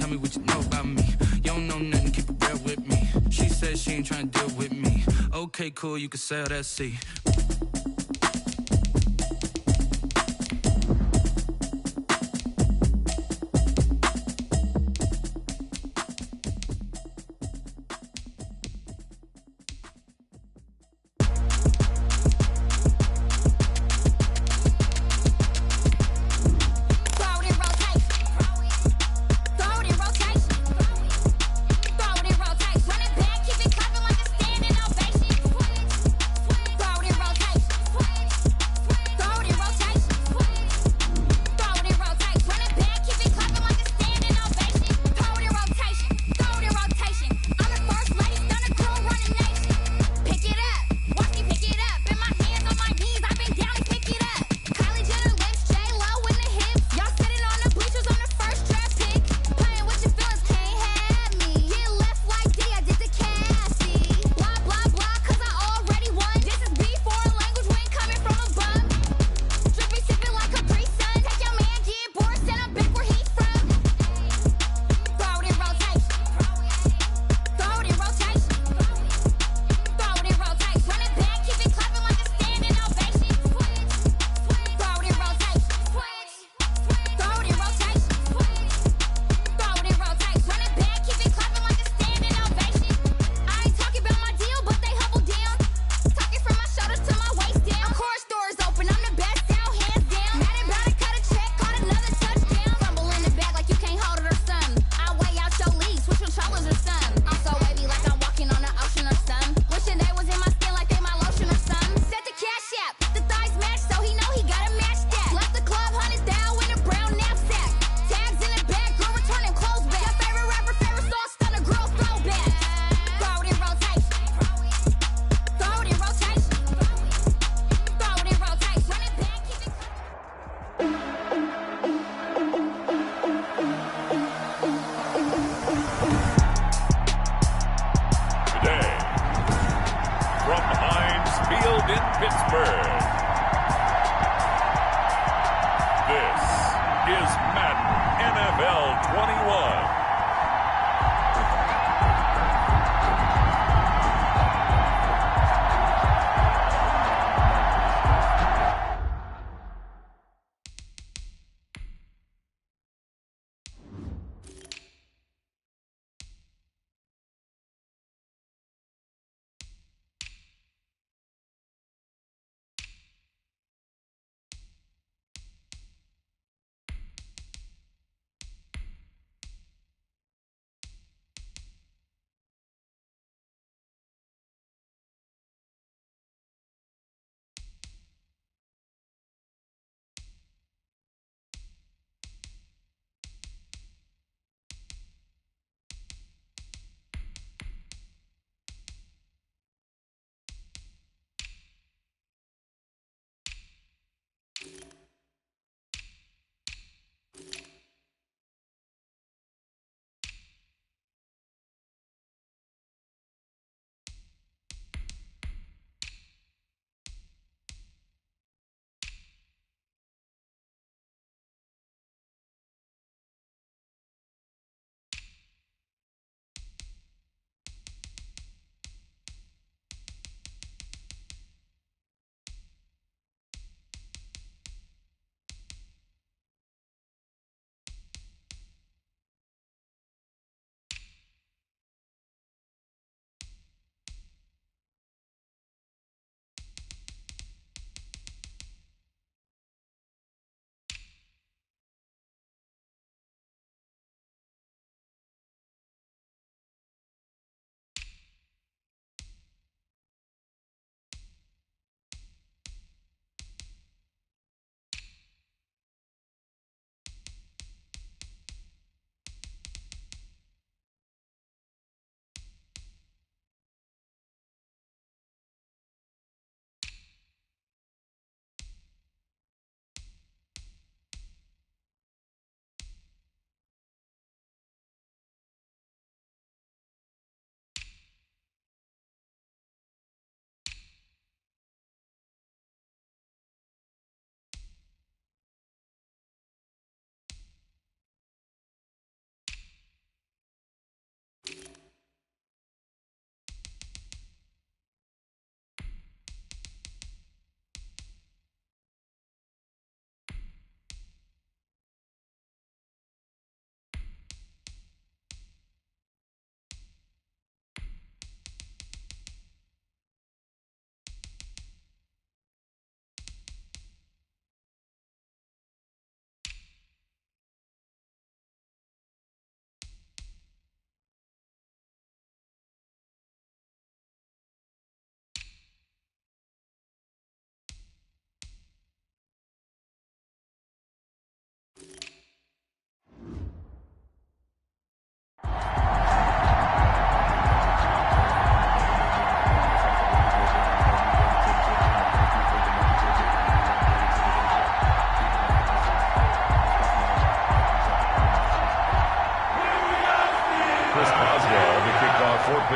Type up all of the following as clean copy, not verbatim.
tell me what you know about me. You don't know nothing, keep it real with me. She said she ain't trying to deal with me. Okay, cool, you can sail that sea. Rotate.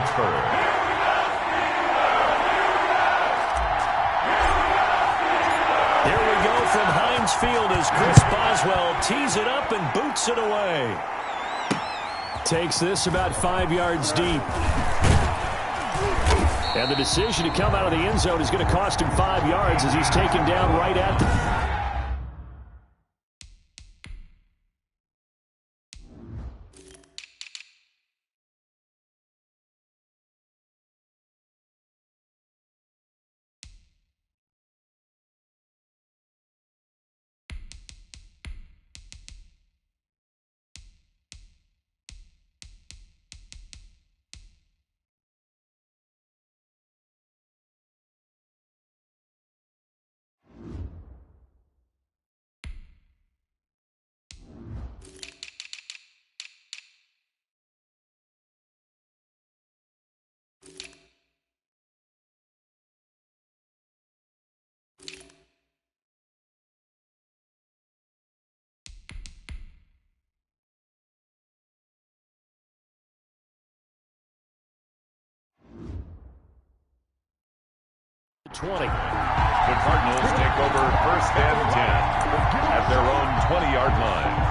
Pittsburgh. There we go from Heinz Field as Chris Boswell tees it up and boots it away. Takes this about 5 yards deep. And the decision to come out of the end zone is going to cost him 5 yards as he's taken down right at the... The Cardinals take over 1st and 10 at their own 20-yard line.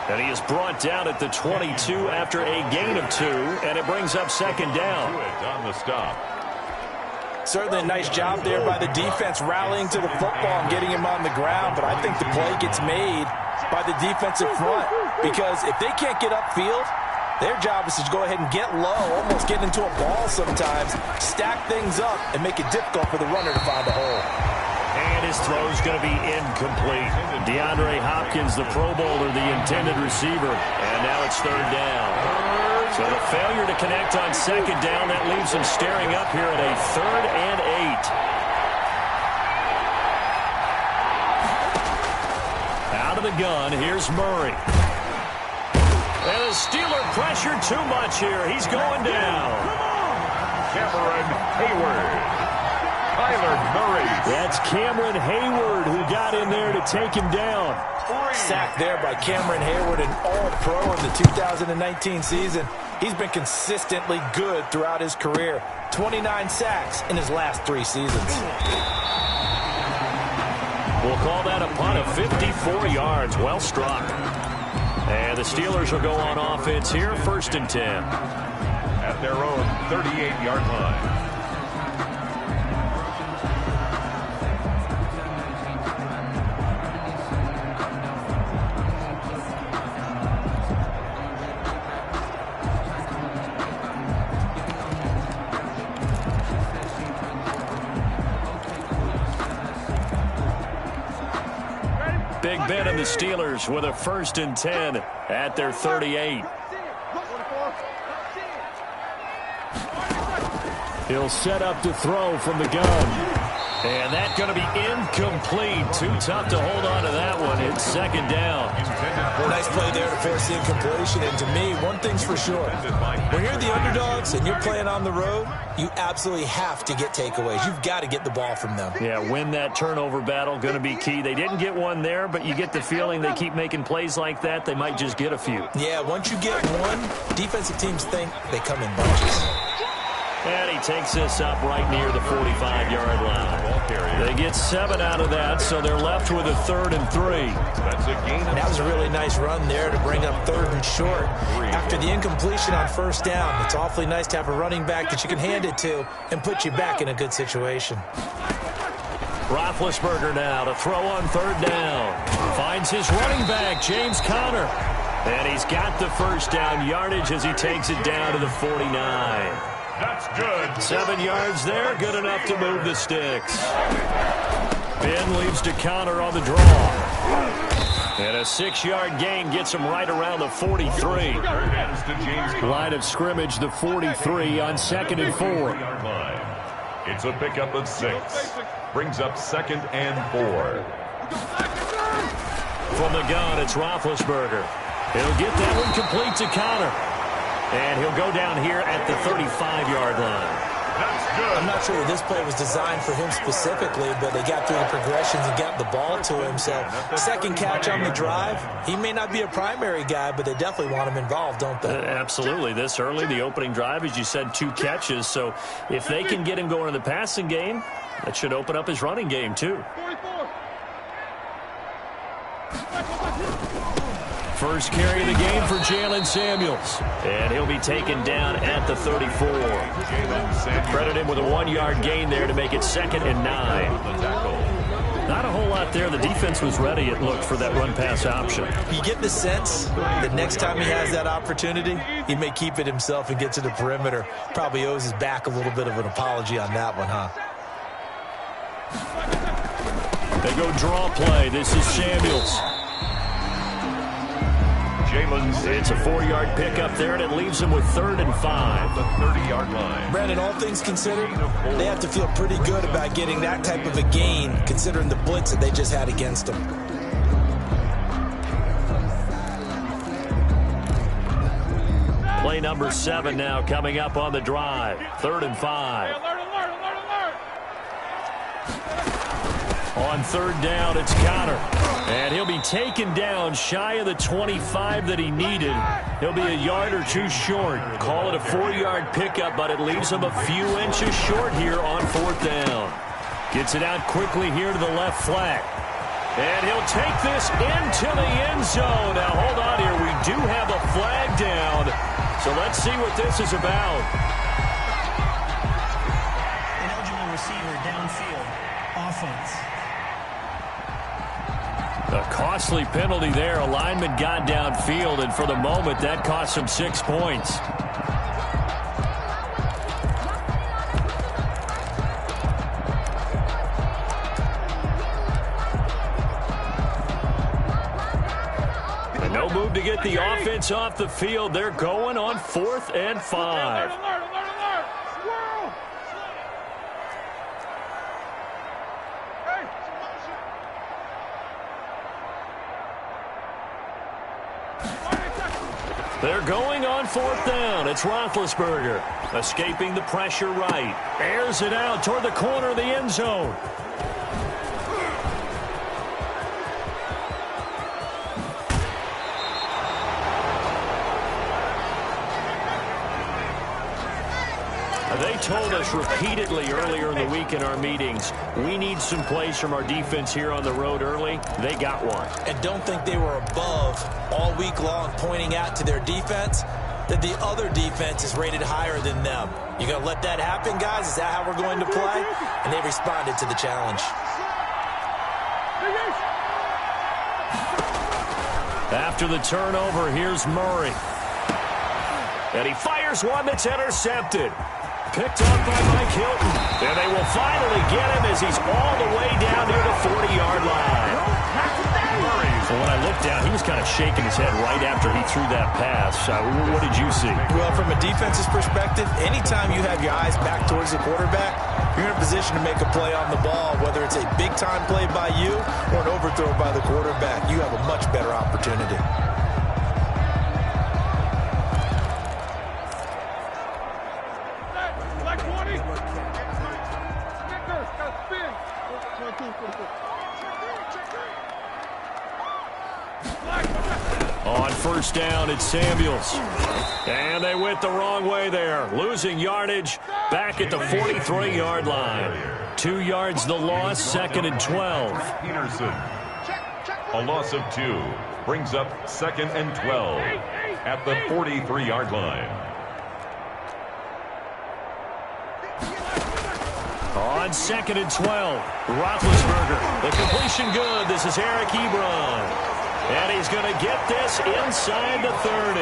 And he is brought down at the 22 after a gain of 2, and it brings up 2nd down. On the stop. Certainly a nice job there by the defense rallying to the football and getting him on the ground, but I think the play gets made by the defensive front because if they can't get upfield, their job is to go ahead and get low, almost get into a ball sometimes, stack things up, and make it difficult for the runner to find a hole. And his throw is going to be incomplete. DeAndre Hopkins, the Pro Bowler, the intended receiver. And now it's 3rd down. So the failure to connect on 2nd down, that leaves him staring up here at a 3rd and 8. Out of the gun, here's Murray. And the Steeler pressure too much here. He's going down. Cameron Hayward. Kyler Murray. That's Cameron Hayward who got in there to take him down. Sacked there by Cameron Hayward, an all-pro in the 2019 season. He's been consistently good throughout his career. 29 sacks in his last 3 seasons. We'll call that a punt of 54 yards. Well struck. And the Steelers will go on offense here, 1st and 10. At their own 38-yard line. Big Ben and the Steelers with a 1st and 10 at their 38. He'll set up to throw from the gun. And that's going to be incomplete. Too tough to hold on to that one. It's 2nd down. Nice play there to force the incompletion. And to me, one thing's for sure. When you're the underdogs and you're playing on the road, you absolutely have to get takeaways. You've got to get the ball from them. Yeah, win that turnover battle, going to be key. They didn't get one there, but you get the feeling they keep making plays like that, they might just get a few. Yeah, once you get one, defensive teams think they come in bunches. And he takes this up right near the 45-yard line. They get 7 out of that, so they're left with a 3rd and 3. That's a gain. That was a really nice run there to bring up 3rd and short. After the incompletion on 1st down, it's awfully nice to have a running back that you can hand it to and put you back in a good situation. Roethlisberger now to throw on 3rd down. Finds his running back, James Conner. And he's got the first down yardage as he takes it down to the 49. That's good. 7 yards there, good enough to move the sticks. Ben leaves to counter on the draw. And a 6-yard gain gets him right around the 43. Line of scrimmage, the 43 on 2nd and 4. It's a pickup of 6. Brings up 2nd and 4. From the gun, it's Roethlisberger. He'll get that one complete to Connor. And he'll go down here at the 35-yard line. That's good. I'm not sure that this play was designed for him specifically, but they got through the progressions and got the ball to him. So, second catch on the drive. He may not be a primary guy, but they definitely want him involved, don't they? Absolutely. This early, the opening drive, as you said, 2 catches. So, if they can get him going in the passing game, that should open up his running game, too. First carry of the game for Jalen Samuels. And he'll be taken down at the 34. Credit him with a 1-yard gain there to make it 2nd and 9. Not a whole lot there. The defense was ready, it looked, for that run-pass option. You get the sense that next time he has that opportunity, he may keep it himself and get to the perimeter. Probably owes his back a little bit of an apology on that one, huh? They go draw play. This is Samuels. It's a 4-yard pickup there, and it leaves him with 3rd and 5. The 30-yard line. Brandon, all things considered, they have to feel pretty good about getting that type of a gain, considering the blitz that they just had against them. Play number 7 now coming up on the drive. 3rd and 5. On 3rd down, it's Connor. And he'll be taken down shy of the 25 that he needed. He'll be a yard or 2 short. Call it a 4-yard pickup, but it leaves him a few inches short here on 4th down. Gets it out quickly here to the left flat. And he'll take this into the end zone. Now, hold on here. We do have a flag down. So let's see what this is about. Ineligible receiver downfield. Offense. A costly penalty there. A lineman got downfield, and for the moment, that cost him 6 points. And no move to get the offense off the field. They're going on 4th and 5. They're going on 4th down. It's Roethlisberger escaping the pressure right. Airs it out toward the corner of the end zone. They told us repeatedly earlier in the week in our meetings, we need some plays from our defense here on the road early. They got one. And don't think they were above all week long pointing out to their defense that the other defense is rated higher than them. You going to let that happen, guys? Is that how we're going to play? And they responded to the challenge. After the turnover, here's Murray. And he fires one that's intercepted. Picked up by Mike Hilton. And they will finally get him as he's all the way down near the 40-yard line. So when I looked down, he was kind of shaking his head right after he threw that pass. What did you see? Well, from a defense's perspective, anytime you have your eyes back towards the quarterback, you're in a position to make a play on the ball, whether it's a big-time play by you or an overthrow by the quarterback. You have a much better opportunity. On 1st down, it's Samuels. And they went the wrong way there. Losing yardage back at the 43-yard line. 2 yards the loss, 2nd and 12. Peterson. A loss of 2. Brings up 2nd and 12 at the 43-yard line. On 2nd and 12, Roethlisberger. The completion good. This is Eric Ebron. And he's going to get this inside the 30.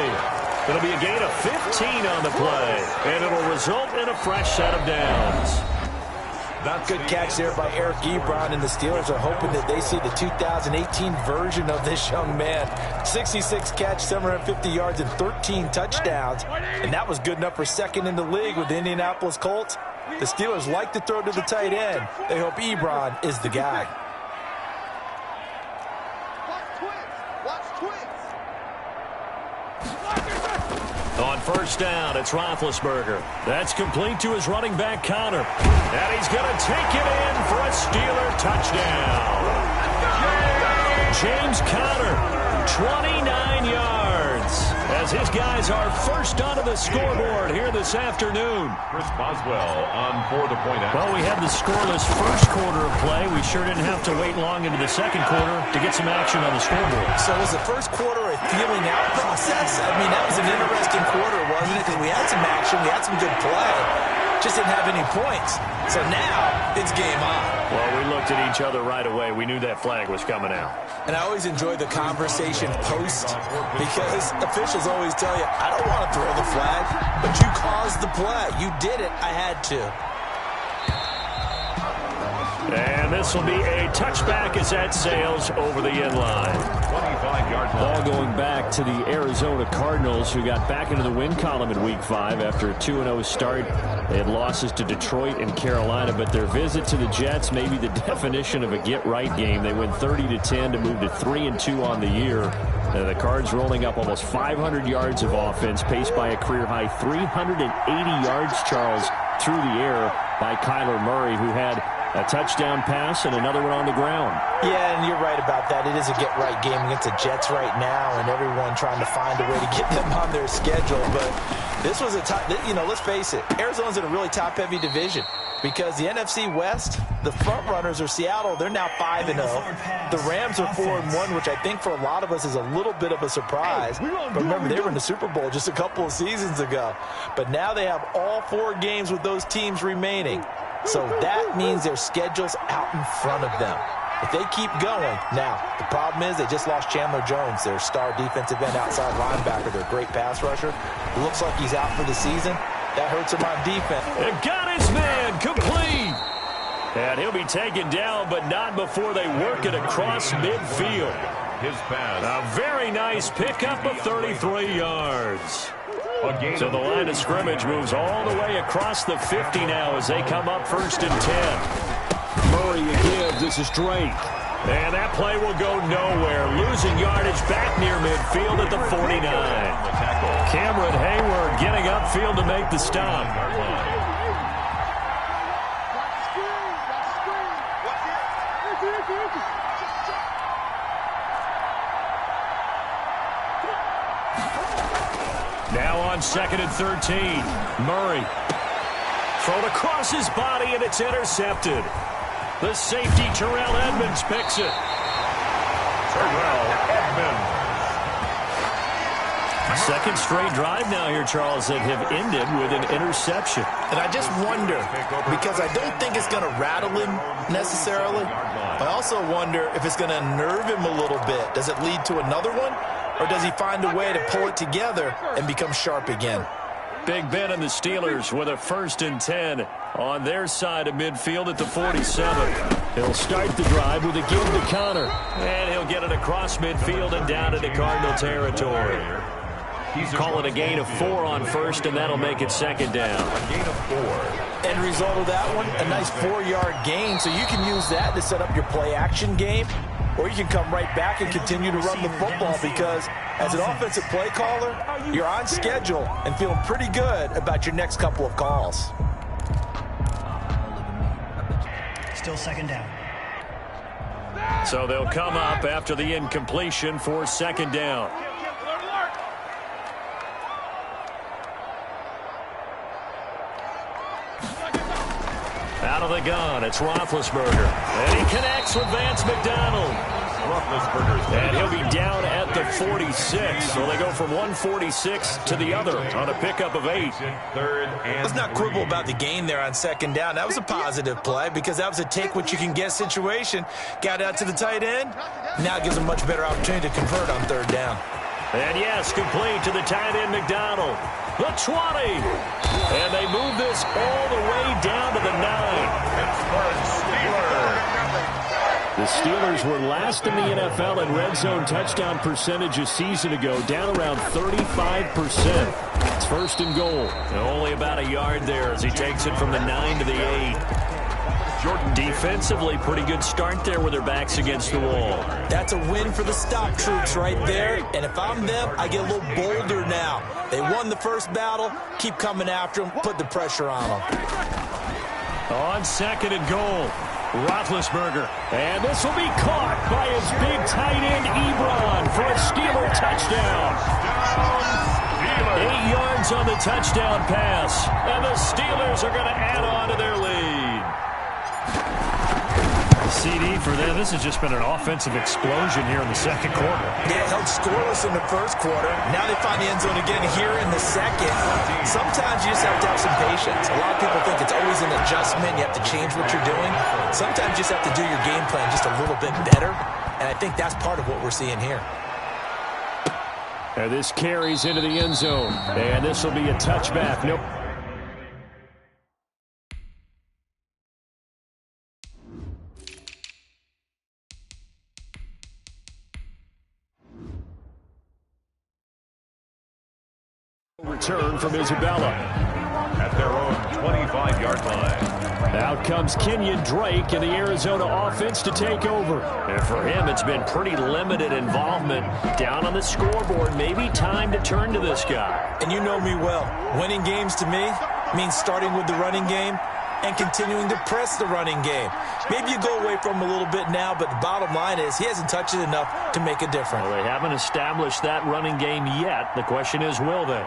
It'll be a gain of 15 on the play, and it'll result in a fresh set of downs. That's good catch there by Eric Ebron, and the Steelers are hoping that they see the 2018 version of this young man. 66 catch, 750 yards, and 13 touchdowns, and that was good enough for second in the league with the Indianapolis Colts. The Steelers like to throw to the tight end. They hope Ebron is the guy. On first down, it's Roethlisberger. That's complete to his running back, Conner. And he's going to take it in for a Steeler touchdown. James Conner, 29 yards. As his guys are first onto the scoreboard here this afternoon. Chris Boswell on for the point out. Well, we had the scoreless first quarter of play. We sure didn't have to wait long into the second quarter to get some action on the scoreboard. So was the first quarter a feeling out process? I mean, that was an interesting quarter, wasn't it? Because we had some action, we had some good play, just didn't have any points. So now it's game on. Well, we looked at each other right away. We knew that flag was coming out. And I always enjoy the conversation post because officials always tell you, I don't want to throw the flag, but you caused the play. You did it. I had to. And this will be a touchback as that sails over the end line. 25-yard Ball going back to the Arizona Cardinals, who got back into the win column in Week 5 after a 2-0 start. They had losses to Detroit and Carolina, but their visit to the Jets may be the definition of a get-right game. They win 30-10 to move to 3-2 on the year. The Cards rolling up almost 500 yards of offense, paced by a career-high 380 yards, Charles, through the air by Kyler Murray, who had a touchdown pass and another one on the ground. Yeah, and you're right about that. It is a get-right game against the Jets right now, and everyone trying to find a way to get them on their schedule. But this was a top, let's face it, Arizona's in a really top-heavy division because the NFC West, the front runners are Seattle. They're now 5-0. The Rams are 4-1, which I think for a lot of us is a little bit of a surprise. But remember, they were in the Super Bowl just a couple of seasons ago. But now they have all 4 games with those teams remaining. So that means their schedule's out in front of them. If they keep going, now, the problem is they just lost Chandler Jones, their star defensive end outside linebacker, their great pass rusher. It looks like he's out for the season. That hurts him on defense. They've got his man complete. And he'll be taken down, but not before they work it across midfield. His pass. A very nice pickup of 33 yards. So the line of scrimmage moves all the way across the 50 now as they come up first and 10. Murray again, this is straight. And that play will go nowhere. Losing yardage back near midfield at the 49. Cameron Hayward getting upfield to make the stop. Now on 2nd and 13. Murray. Thrown across his body, and it's intercepted. The safety, Terrell Edmonds, picks it. Terrell Edmonds. Second straight drive now here, Charles, that have ended with an interception. And I just wonder, because I don't think it's going to rattle him necessarily. I also wonder if it's going to unnerve him a little bit. Does it lead to another one? Or does he find a way to pull it together and become sharp again? Big Ben and the Steelers with a 1st and 10 on their side of midfield at the 47. He'll start the drive with a give to Conner. And he'll get it across midfield and down into Cardinal territory. Call it a gain of 4 on first, and that'll make it 2nd down. A gain of 4. End result of that one, a nice 4-yard gain. So you can use that to set up your play-action game. Or you can come right back and continue to run the football because as an offensive play caller, you're on schedule and feeling pretty good about your next couple of calls. Still 2nd down. So they'll come up after the incompletion for 2nd down. Out of the gun, it's Roethlisberger. And he connects with Vance McDonald. And he'll be down at the 46. So they go from 146 to the other on a pickup of 8. Let's not quibble about the gain there on second down. That was a positive play because that was a take-what-you-can-get situation. Got out to the tight end. Now gives them much better opportunity to convert on third down. And yes, complete to the tight end, McDonald. The 20. And they move this all the way down to the 9. The Steelers were last in the NFL in red zone touchdown percentage a season ago, down around 35%. It's first and goal. And only about a yard there as he takes it from the 9 to the 8. Defensively, pretty good start there with their backs against the wall. That's a win for the stop troops right there. And if I'm them, I get a little bolder now. They won the first battle. Keep coming after them. Put the pressure on them. On second and goal, Roethlisberger. And this will be caught by his big tight end, Ebron, for a Steeler touchdown. 8 yards on the touchdown pass. And the Steelers are going to add on to their lead. CD for them. This has just been an offensive explosion here in the second quarter. Yeah, held scoreless in the first quarter. Now they find the end zone again here in the second. Sometimes you just have to have some patience. A lot of people think it's always an adjustment. You have to change what you're doing. Sometimes you just have to do your game plan just a little bit better. And I think that's part of what we're seeing here. And this carries into the end zone. And this will be a touchback. Nope. Return from Isabella. At their own 25-yard line. Out comes Kenyon Drake and the Arizona offense to take over. And for him, it's been pretty limited involvement. Down on the scoreboard, maybe time to turn to this guy. And you know me well. Winning games to me means starting with the running game and continuing to press the running game. Maybe you go away from him a little bit now, but the bottom line is he hasn't touched it enough to make a difference. Well, they haven't established that running game yet. The question is, will they?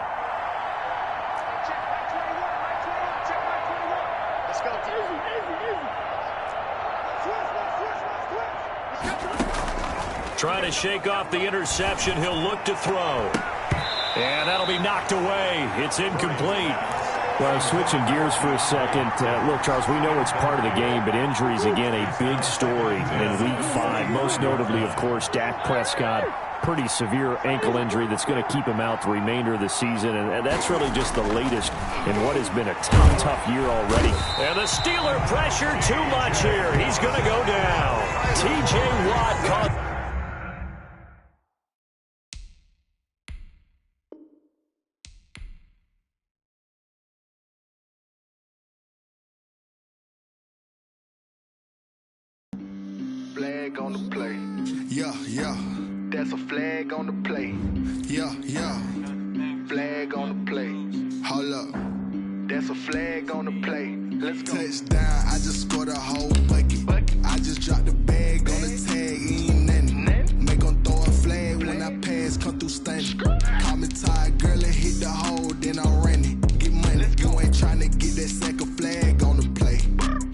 Trying to shake off the interception. He'll look to throw. And that'll be knocked away. It's incomplete. Well, switching gears for a second. Look, Charles, we know it's part of the game, but injuries, again, a big story in Week 5. Most notably, of course, Dak Prescott. Pretty severe ankle injury that's going to keep him out the remainder of the season. And that's really just the latest in what has been a tough year already. And the Steeler pressure too much here. He's going to go down. T.J. Watt caught. Flag on the play. Yeah, yeah. That's a flag on the play. Yeah, yeah. Flag on the play. Hold up. That's a flag on the play. Let's go. Touchdown, I just scored a whole bucket. I just dropped the bag on the tag, ain't nothing. Make them throw a flag when I pass, come through stunning. Call me tired, girl, and hit the hole, then I'm running. Get money, you ain't trying to get that second flag on the play.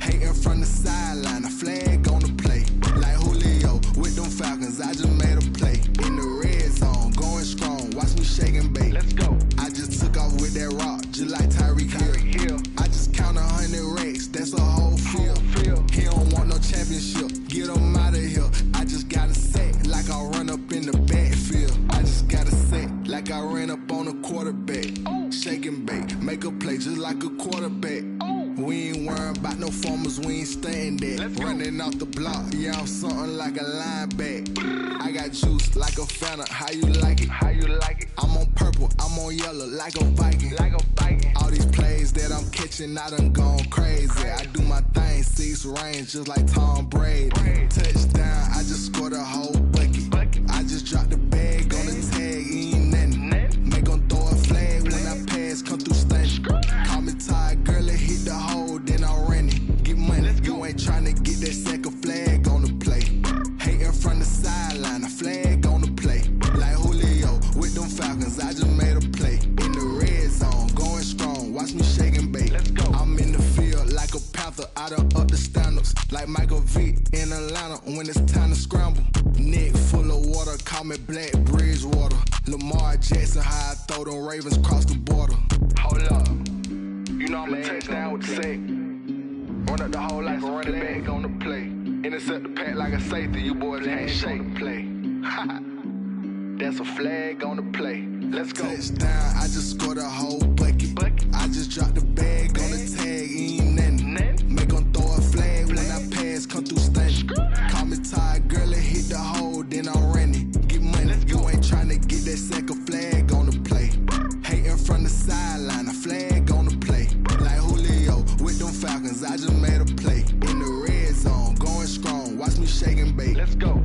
Hating from the sideline, a flag on the play. Like Julio with them Falcons, I just made a play. In the red zone, going strong, watch me shake and bake. Let's go. I just took off with that rock, just like Tyreek Hill. I just count 100 racks, that's a whole field. He don't want no championship, get him out of here. I just got a set, like I run up in the backfield. I just got a set, like I ran up on a quarterback. Shake and bake, make a play just like a quarterback. We ain't worrying about no formers, we ain't staying there. Running off the block, yeah, I'm something like a linebacker. I got juice like a Fanta, how you like it? How you like it? I'm on purple, I'm on yellow, like a Viking. All these plays that I'm catching, I done gone crazy. I do my thing, 6 range, just like Tom Brady. Touchdown, I just scored a whole bucket. I just dropped the bag on the tag, ain't nothing. Make them throw a flag when I pass, come through stunning. Call me tired, girl, and hit the hole, then I'm running. Get money, you ain't trying to get that second flag on the play. Hating from the sideline, a flag on the play. Like Julio with them Falcons, I just made a play. In the red zone, going strong, watch me shake and bake. Let's go. I'm in the field like a Panther, I done up the standards. Like Michael Vick in Atlanta when it's time to scramble. Nick me Black Bridgewater. Lamar Jackson, how I throw them Ravens across the border. Hold up. You know I'm a touchdown with the sack. Run up the whole like a running back on the play. Intercept the pack like a safety. You boys can't shake the play. That's a flag on the play. Let's go. Touchdown, I just scored a whole bucket. I just dropped the bag on the tag, ain't nothing. Make them throw a flag when I pass, come through stunning. Call me tired, girl, and hit the hole, then I'm running. Get money, you ain't trying to get that second flag on the play. Hating from the sideline, a flag on the play. Like Julio with them Falcons, I just made a play. In the red zone, going strong, watch me shake and bake. Let's go.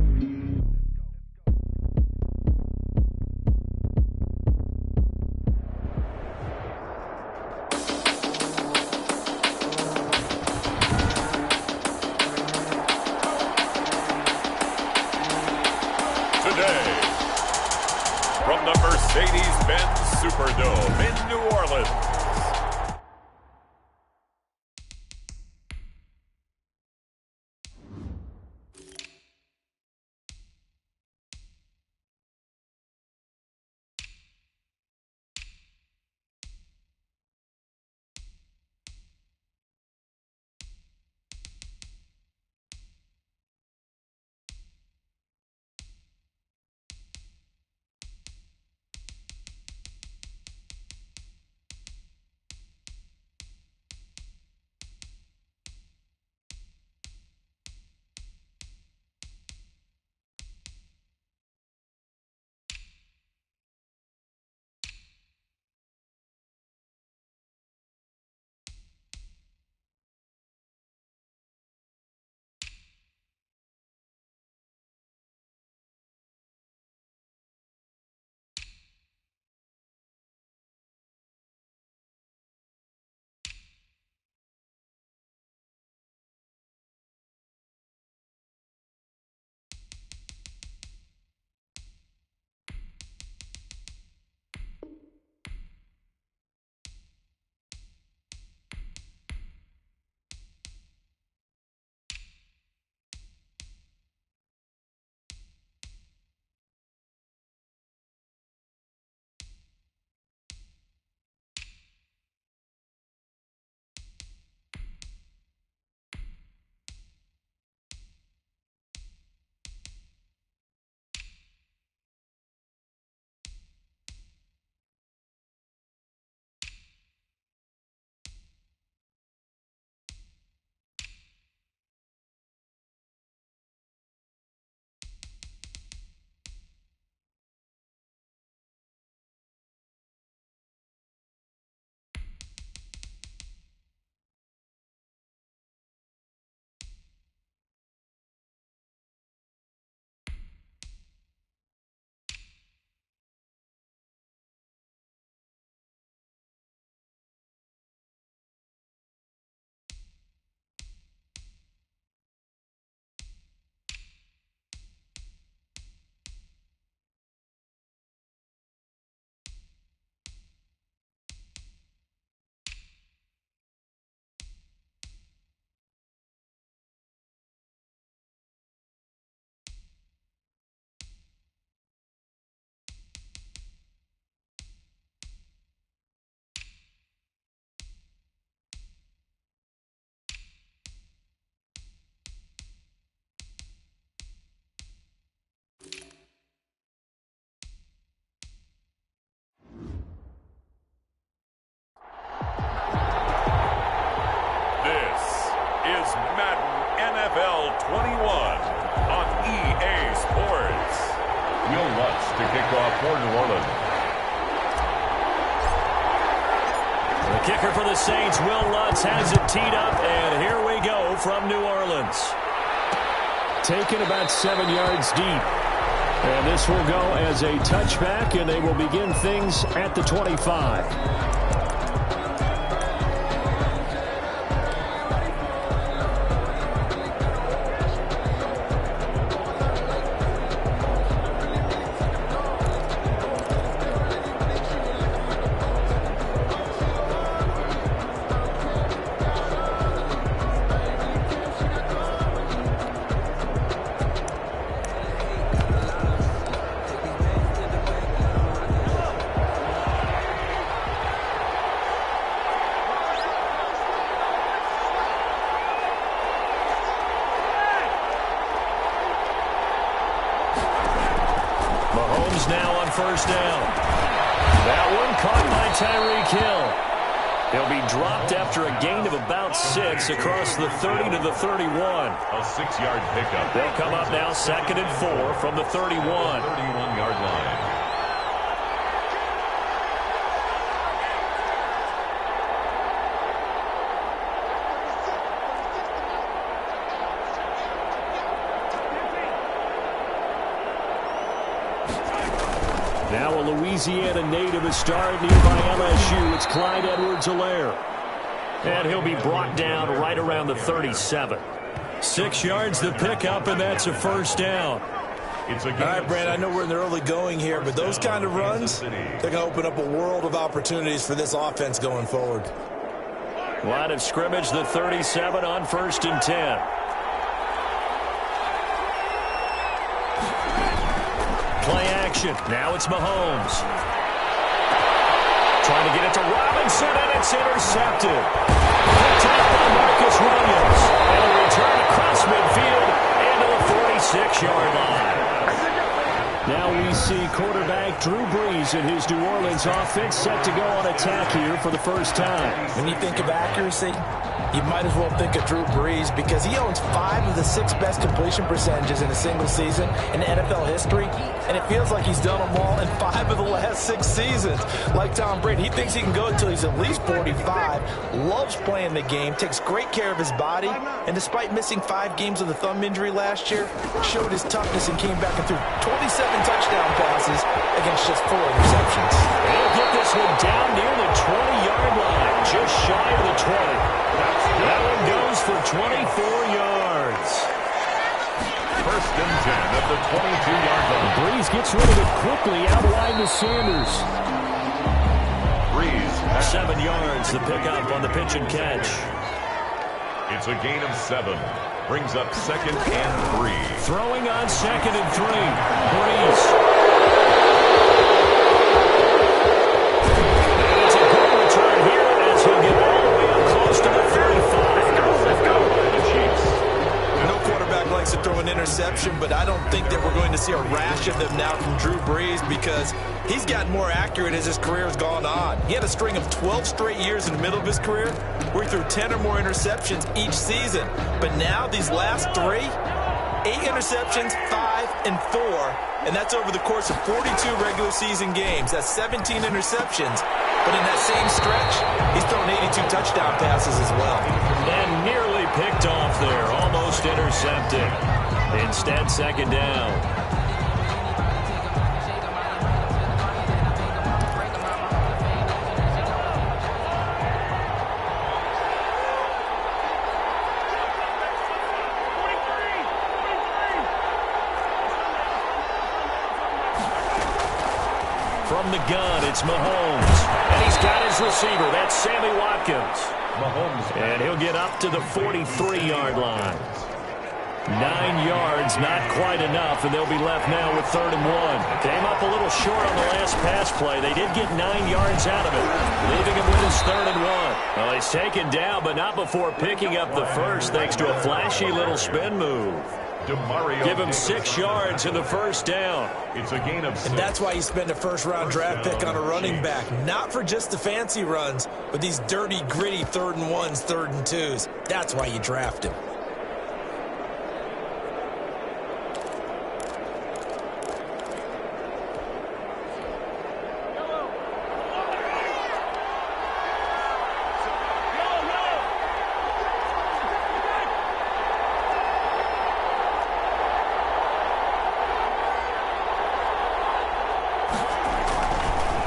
From the Mercedes-Benz Superdome in New Orleans. NFL 21 on EA Sports. Will Lutz to kick off for New Orleans. The kicker for the Saints, Will Lutz, has it teed up, and here we go from New Orleans. Taken about 7 yards deep. And this will go as a touchback, and they will begin things at the 25. Tyreek Hill. He'll be dropped after a gain of about 6 across the 30 to the 31. A 6-yard pickup. They'll come up now 2nd and 4 from the 31. 31-yard line. Now a Louisiana native is starting nearby LSU. It's Clyde Edwards-Helaire. And he'll be brought down right around the 37. 6 yards the pickup, and that's a first down. It's a All right, Brandon, I know we're in the early going here, but those kind of runs, they're going to open up a world of opportunities for this offense going forward. Line of scrimmage, the 37 on 1st and 10. Play action. Now it's Mahomes. Trying to get it to Robinson, and it's intercepted. Picked up by Marcus Williams. And a return across midfield into the 46-yard line. Now we see quarterback Drew Brees and his New Orleans offense set to go on attack here for the first time. When you think of accuracy, you might as well think of Drew Brees because he owns 5 of the 6 best completion percentages in a single season in NFL history, and it feels like he's done them all in 5 of the last 6 seasons. Like Tom Brady, he thinks he can go until he's at least 45, loves playing the game, takes great care of his body, and despite missing 5 games with a thumb injury last year, showed his toughness and came back and threw 27 touchdown passes against just 4 interceptions. He'll get this one down near the 20-yard line, just shy of the 20. That one goes for 24 yards. 1st and 10 at the 22-yard line. Brees gets rid of it quickly out wide to Sanders. Brees. 7 yards, the pickup on the pitch and catch. It's a gain of 7. Brings up 2nd and 3. Throwing on 2nd and 3. Brees. And it's a good return here as he'll get all the way up close to the 35. Let's go. The Chiefs. No quarterback likes to throw an interception, but I don't think that we're going to see a rash of them now from Drew Brees because he's gotten more accurate as his career has gone on. He had a string of 12 straight years in the middle of his career where he threw 10 or more interceptions each season. But now these last 3, 8 interceptions, 5 and 4, and that's over the course of 42 regular season games. That's 17 interceptions. But in that same stretch, he's thrown 82 touchdown passes as well. And nearly picked off there, almost intercepted. Instead, 2nd down. From the gun, it's Mahomes. And he's got his receiver. That's Sammy Watkins. Mahomes. And he'll get up to the 43-yard line. 9 yards, not quite enough, and they'll be left now with 3rd and 1. Came up a little short on the last pass play. They did get 9 yards out of it, leaving him with his 3rd and 1. Well, he's taken down, but not before picking up the first, thanks to a flashy little spin move. Give him 6 yards in the first down. It's a gain of 6. And that's why you spend a first-round draft pick on a running back. Not for just the fancy runs, but these dirty, gritty 3rd and 1s, 3rd and 2s. That's why you draft him.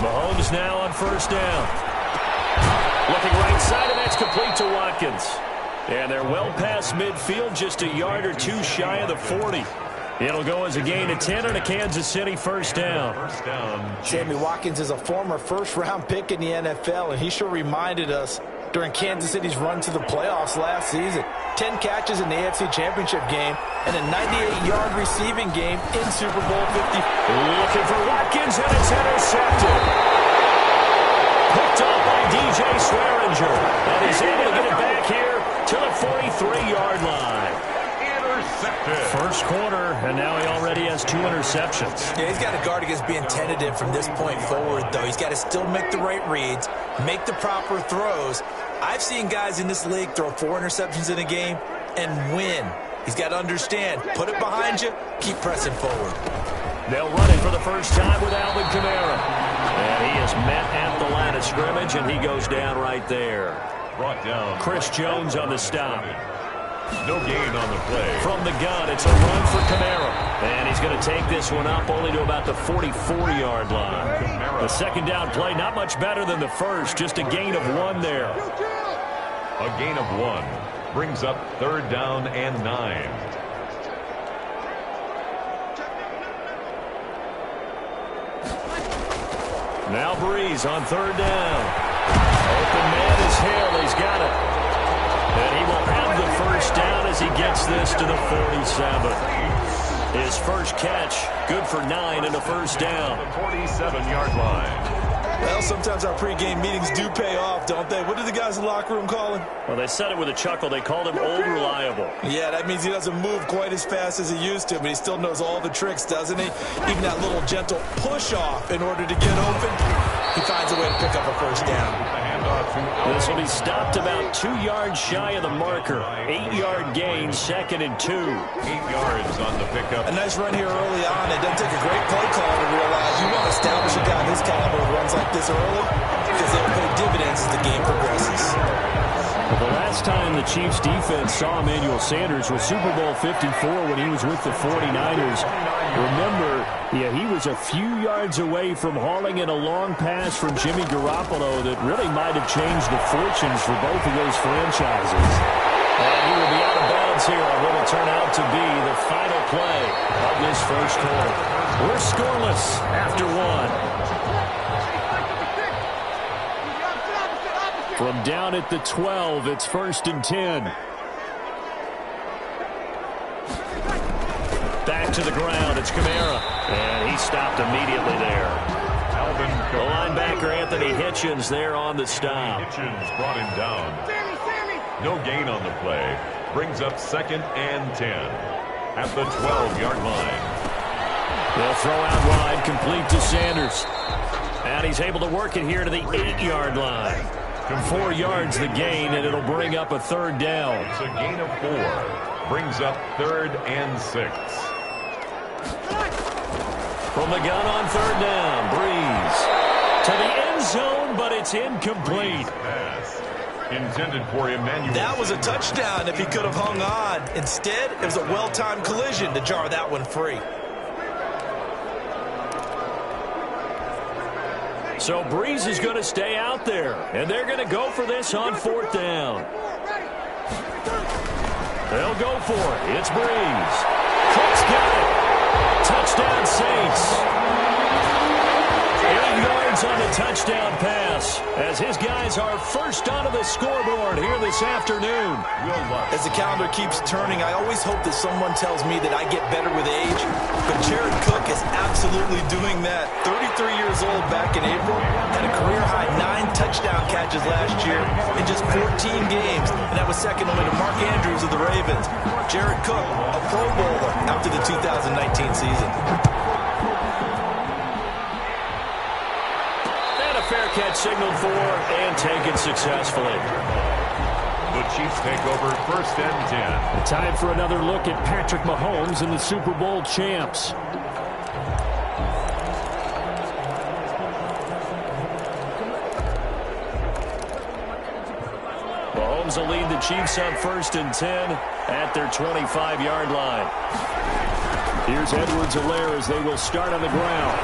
Mahomes now on 1st down. Looking right side, and that's complete to Watkins. And they're well past midfield, just a yard or 2 shy of the 40. It'll go as a gain of 10 and a Kansas City 1st down. First down. Sammy Watkins is a former first-round pick in the NFL, and he sure reminded us during Kansas City's run to the playoffs last season. 10 catches in the AFC Championship game and a 98-yard receiving game in Super Bowl 50. Looking for Watkins, and it's intercepted. Picked up by DJ Swearinger. And he's able to get it back here to the 43-yard line. intercepted. First quarter, and now he already has 2 interceptions. Yeah, he's got to guard against being tentative from this point forward, though. He's got to still make the right reads, make the proper throws. I've seen guys in this league throw 4 interceptions in a game and win. He's got to understand, put it behind you, keep pressing forward. They'll run it for the first time with Alvin Kamara. And he is met at the line of scrimmage, and he goes down right there. Brought down. Chris Jones on the stop. No gain on the play. From the gun, it's a run for Kamara. And he's going to take this one up only to about the 44-yard line. The second down play, not much better than the first, just a gain of 1 there. A gain of 1 brings up 3rd down and 9. Now Breeze on 3rd down. Open man is Hill. He's got it. And he will have the first down as he gets this to the 47. His first catch, good for 9 and a first down. The 47-yard line. Well, sometimes our pregame meetings do pay off, don't they? What did the guys in the locker room call him? Well, they said it with a chuckle. They called him Old Reliable. Yeah, that means he doesn't move quite as fast as he used to, but he still knows all the tricks, doesn't he? Even that little gentle push-off in order to get open, he finds a way to pick up a first down. This will be stopped about 2 yards shy of the marker. 8-yard gain, 2nd and 2. 8 yards on the pickup. A nice run here early on. It doesn't take a great play call to realize you want to establish a guy of his caliber who runs like this early because they'll pay dividends as the game progresses. Well, the last time the Chiefs defense saw Emmanuel Sanders was Super Bowl 54 when he was with the 49ers. Remember, he was a few yards away from hauling in a long pass from Jimmy Garoppolo that really might have changed the fortunes for both of those franchises. And he will be out of bounds here on what will turn out to be the final play of this first quarter. We're scoreless after 1. From down at the 12, it's 1st and 10. Back to the ground, it's Kamara. And he stopped immediately there. The linebacker, Anthony Hitchens, there on the stop. Hitchens brought him down. No gain on the play. Brings up 2nd and 10 at the 12-yard line. They'll throw out wide, complete to Sanders. And he's able to work it here to the 8-yard line. 4 yards the gain, and it'll bring up a 3rd down. It's a gain of 4. Brings up 3rd and 6. From the gun on 3rd down, Breeze to the end zone, but it's incomplete. Pass intended for Emmanuel. That was a touchdown if he could have hung on. Instead, it was a well-timed collision to jar that one free. So Breeze is going to stay out there, and they're going to go for this on 4th down. They'll go for it. It's Breeze. Cook's got it. Touchdown Saints. 8 yards on the touchdown pass as his guys are first onto the scoreboard here this afternoon. As the calendar keeps turning, I always hope that someone tells me that I get better with age, but Jared Cook is absolutely doing that. 33 years old back in April, had a career-high 9 touchdown catches last year in just 14 games, and that was second only to Mark Andrews of the Ravens. Jared Cook, a Pro Bowler after the 2019 season. Fair catch signaled for and taken successfully. The Chiefs take over 1st and 10. Time for another look at Patrick Mahomes and the Super Bowl champs. Mahomes will lead the Chiefs on 1st and 10 at their 25-yard line. Here's Edwards-Helaire as they will start on the ground.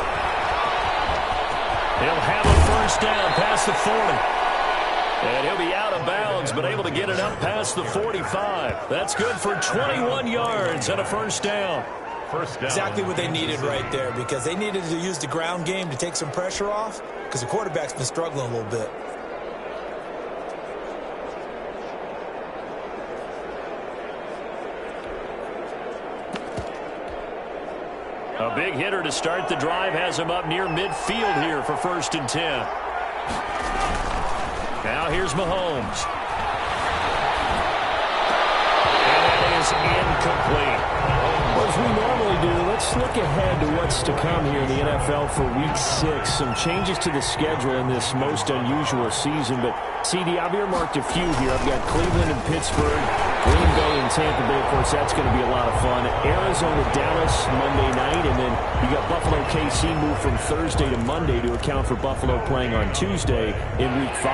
He'll have a first down past the 40. And he'll be out of bounds, but able to get it up past the 45. That's good for 21 yards and a first down. First down. Exactly what they needed right there, because they needed to use the ground game to take some pressure off, because the quarterback's been struggling a little bit. A big hitter to start the drive has him up near midfield here for 1st and 10. Now here's Mahomes. And is incomplete. As we normally do, let's look ahead to what's to come here in the NFL for Week 6. Some changes to the schedule in this most unusual season. But, CD, I've earmarked a few here. I've got Cleveland and Pittsburgh, Green Bay and Tampa Bay. Of course, that's going to be a lot of fun. Arizona, Dallas, Monday night. And then you got Buffalo, KC move from Thursday to Monday to account for Buffalo playing on Tuesday in Week 5.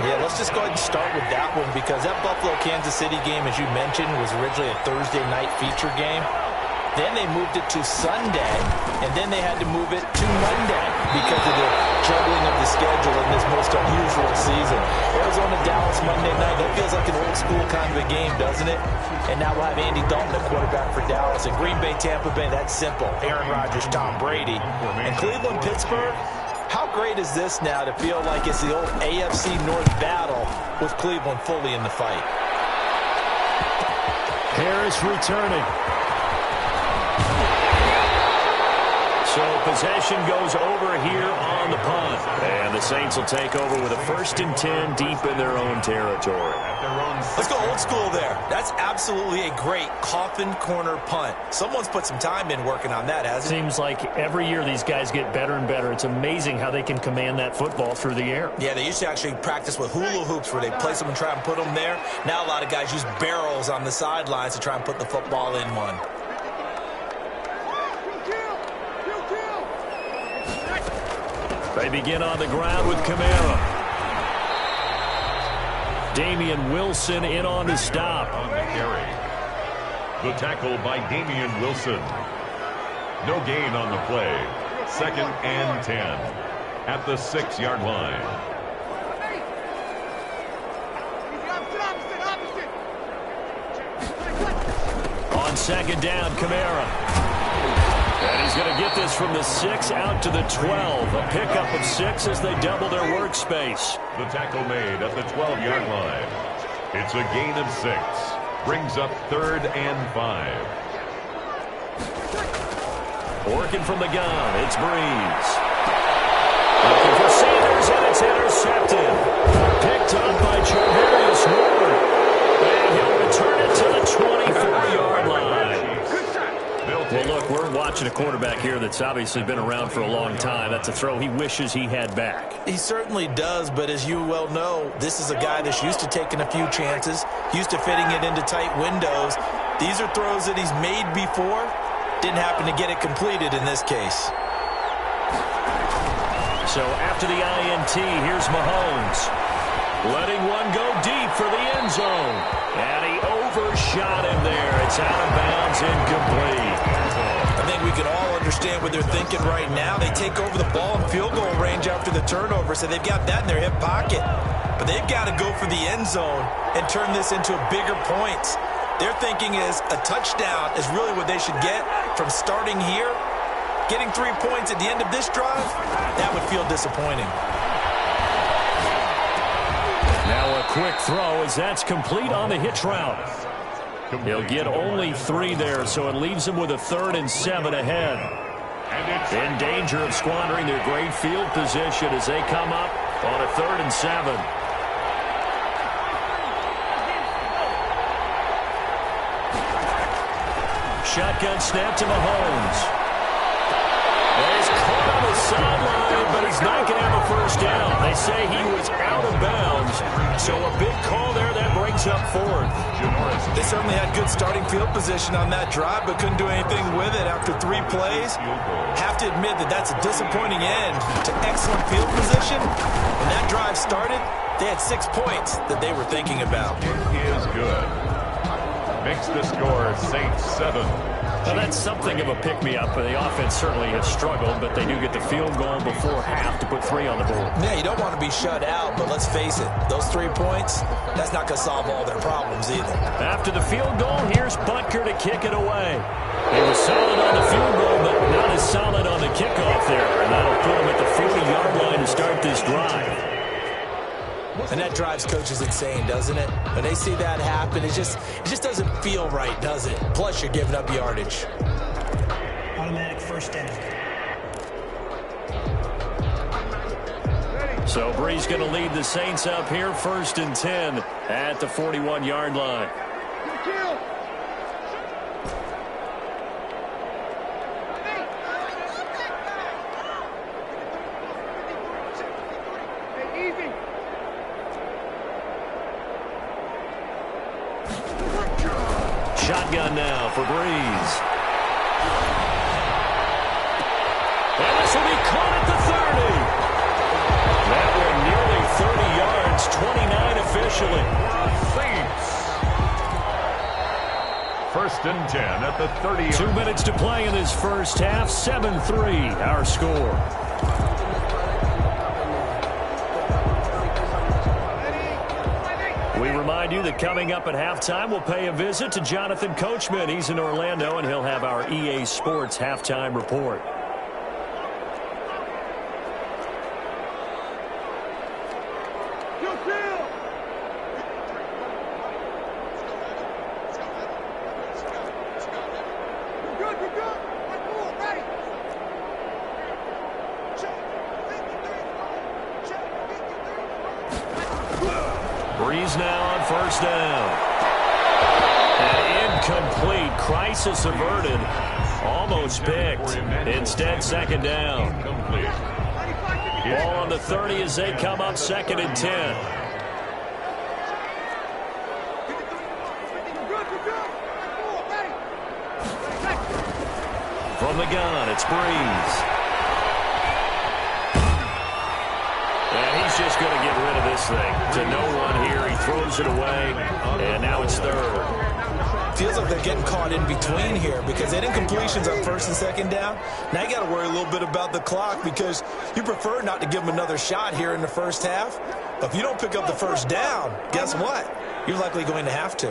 Yeah, let's just go ahead and start with that one because that Buffalo-Kansas City game, as you mentioned, was originally a Thursday night feature game. Then they moved it to Sunday, and then they had to move it to Monday because of the juggling of the schedule in this most unusual season. Arizona-Dallas Monday night, that feels like an old-school kind of a game, doesn't it? And now we'll have Andy Dalton, the quarterback for Dallas. And Green Bay-Tampa Bay, that's simple. Aaron Rodgers, Tom Brady. And Cleveland-Pittsburgh, how great is this now to feel like it's the old AFC North battle with Cleveland fully in the fight? Harris returning. So possession goes over here on the punt. And the Saints will take over with a 1st and 10 deep in their own territory. Let's go old school there. That's absolutely a great coffin corner punt. Someone's put some time in working on that, hasn't it? Seems like every year these guys get better and better. It's amazing how they can command that football through the air. Yeah, they used to actually practice with hula hoops where they place them and try and put them there. Now a lot of guys use barrels on the sidelines to try and put the football in one. They begin on the ground with Kamara. Damian Wilson in on the stop. On the carry. The tackle by Damian Wilson. No gain on the play. 2nd and 10 at the 6-yard line. On 2nd down, Kamara. And he's going to get this from the 6 out to the 12. A pickup of 6 as they double their workspace. The tackle made at the 12-yard line. It's a gain of 6. Brings up 3rd and 5. Working from the gun, it's Breeze. Looking for Sanders, and it's intercepted. Picked up by Charvarius Ward. And he'll return it to the 24-yard line. Well, look, we're watching a quarterback here that's obviously been around for a long time. That's a throw he wishes he had back. He certainly does, but as you well know, this is a guy that's used to taking a few chances, used to fitting it into tight windows. These are throws that he's made before. Didn't happen to get it completed in this case. So after the INT, here's Mahomes. Letting one go deep for the end zone. And he overshot him there. It's out of bounds, incomplete. I think we can all understand what they're thinking right now. They take over the ball in field goal range after the turnover, so they've got that in their hip pocket. But they've got to go for the end zone and turn this into bigger points. Their thinking is a touchdown is really what they should get from starting here. Getting 3 points at the end of this drive, that would feel disappointing. Now a quick throw as that's complete on the hitch route. He'll get only 3 there, so it leaves him with a 3rd and 7 ahead. In danger of squandering their great field position as they come up on a 3rd and 7. Shotgun snap to Mahomes. He's caught on the sideline, but he's not going to have a first down. They say he was out of bounds, so a big call there that brings up 4th. They certainly had good starting field position on that drive, but couldn't do anything with it after 3 plays. Have to admit that that's a disappointing end to excellent field position. When that drive started, they had 6 points that they were thinking about. It is good. Makes the score Saints 7. Well, that's something of a pick-me-up. The offense certainly has struggled, but they do get the field goal before half to put 3 on the board. Yeah, you don't want to be shut out, but let's face it, those 3 points, that's not going to solve all their problems either. After the field goal, here's Butker to kick it away. He was solid on the field goal, but not as solid on the kickoff there, and that'll put him at the 40-yard line to start this drive. And that drives coaches insane, doesn't it? When they see that happen, it just doesn't feel right, does it? Plus, you're giving up yardage. Automatic 1st down. So Breeze going to lead the Saints up here, 1st and 10 at the 41-yard line. Shotgun now for Breeze. And this will be caught at the 30. That one nearly 30 yards, 29 officially. Saints. First and 10 at the 30. 2 minutes to play in this first half. 7-3 our score. We remind you that coming up at halftime, we'll pay a visit to Jonathan Coachman. He's in Orlando, and he'll have our EA Sports halftime report. Breeze now on first down. And incomplete. Crisis averted. Almost picked. Instead, second down. Ball on the 30 as they come up second and 10. From the gun, it's Breeze. And he's just going to get rid of this thing. To no one here. He throws it away. And now it's third. Feels like they're getting caught in between here because they didn't completions on first and second down. Now you got to worry a little bit about the clock because you prefer not to give them another shot here in the first half. But if you don't pick up the first down, guess what? You're likely going to have to.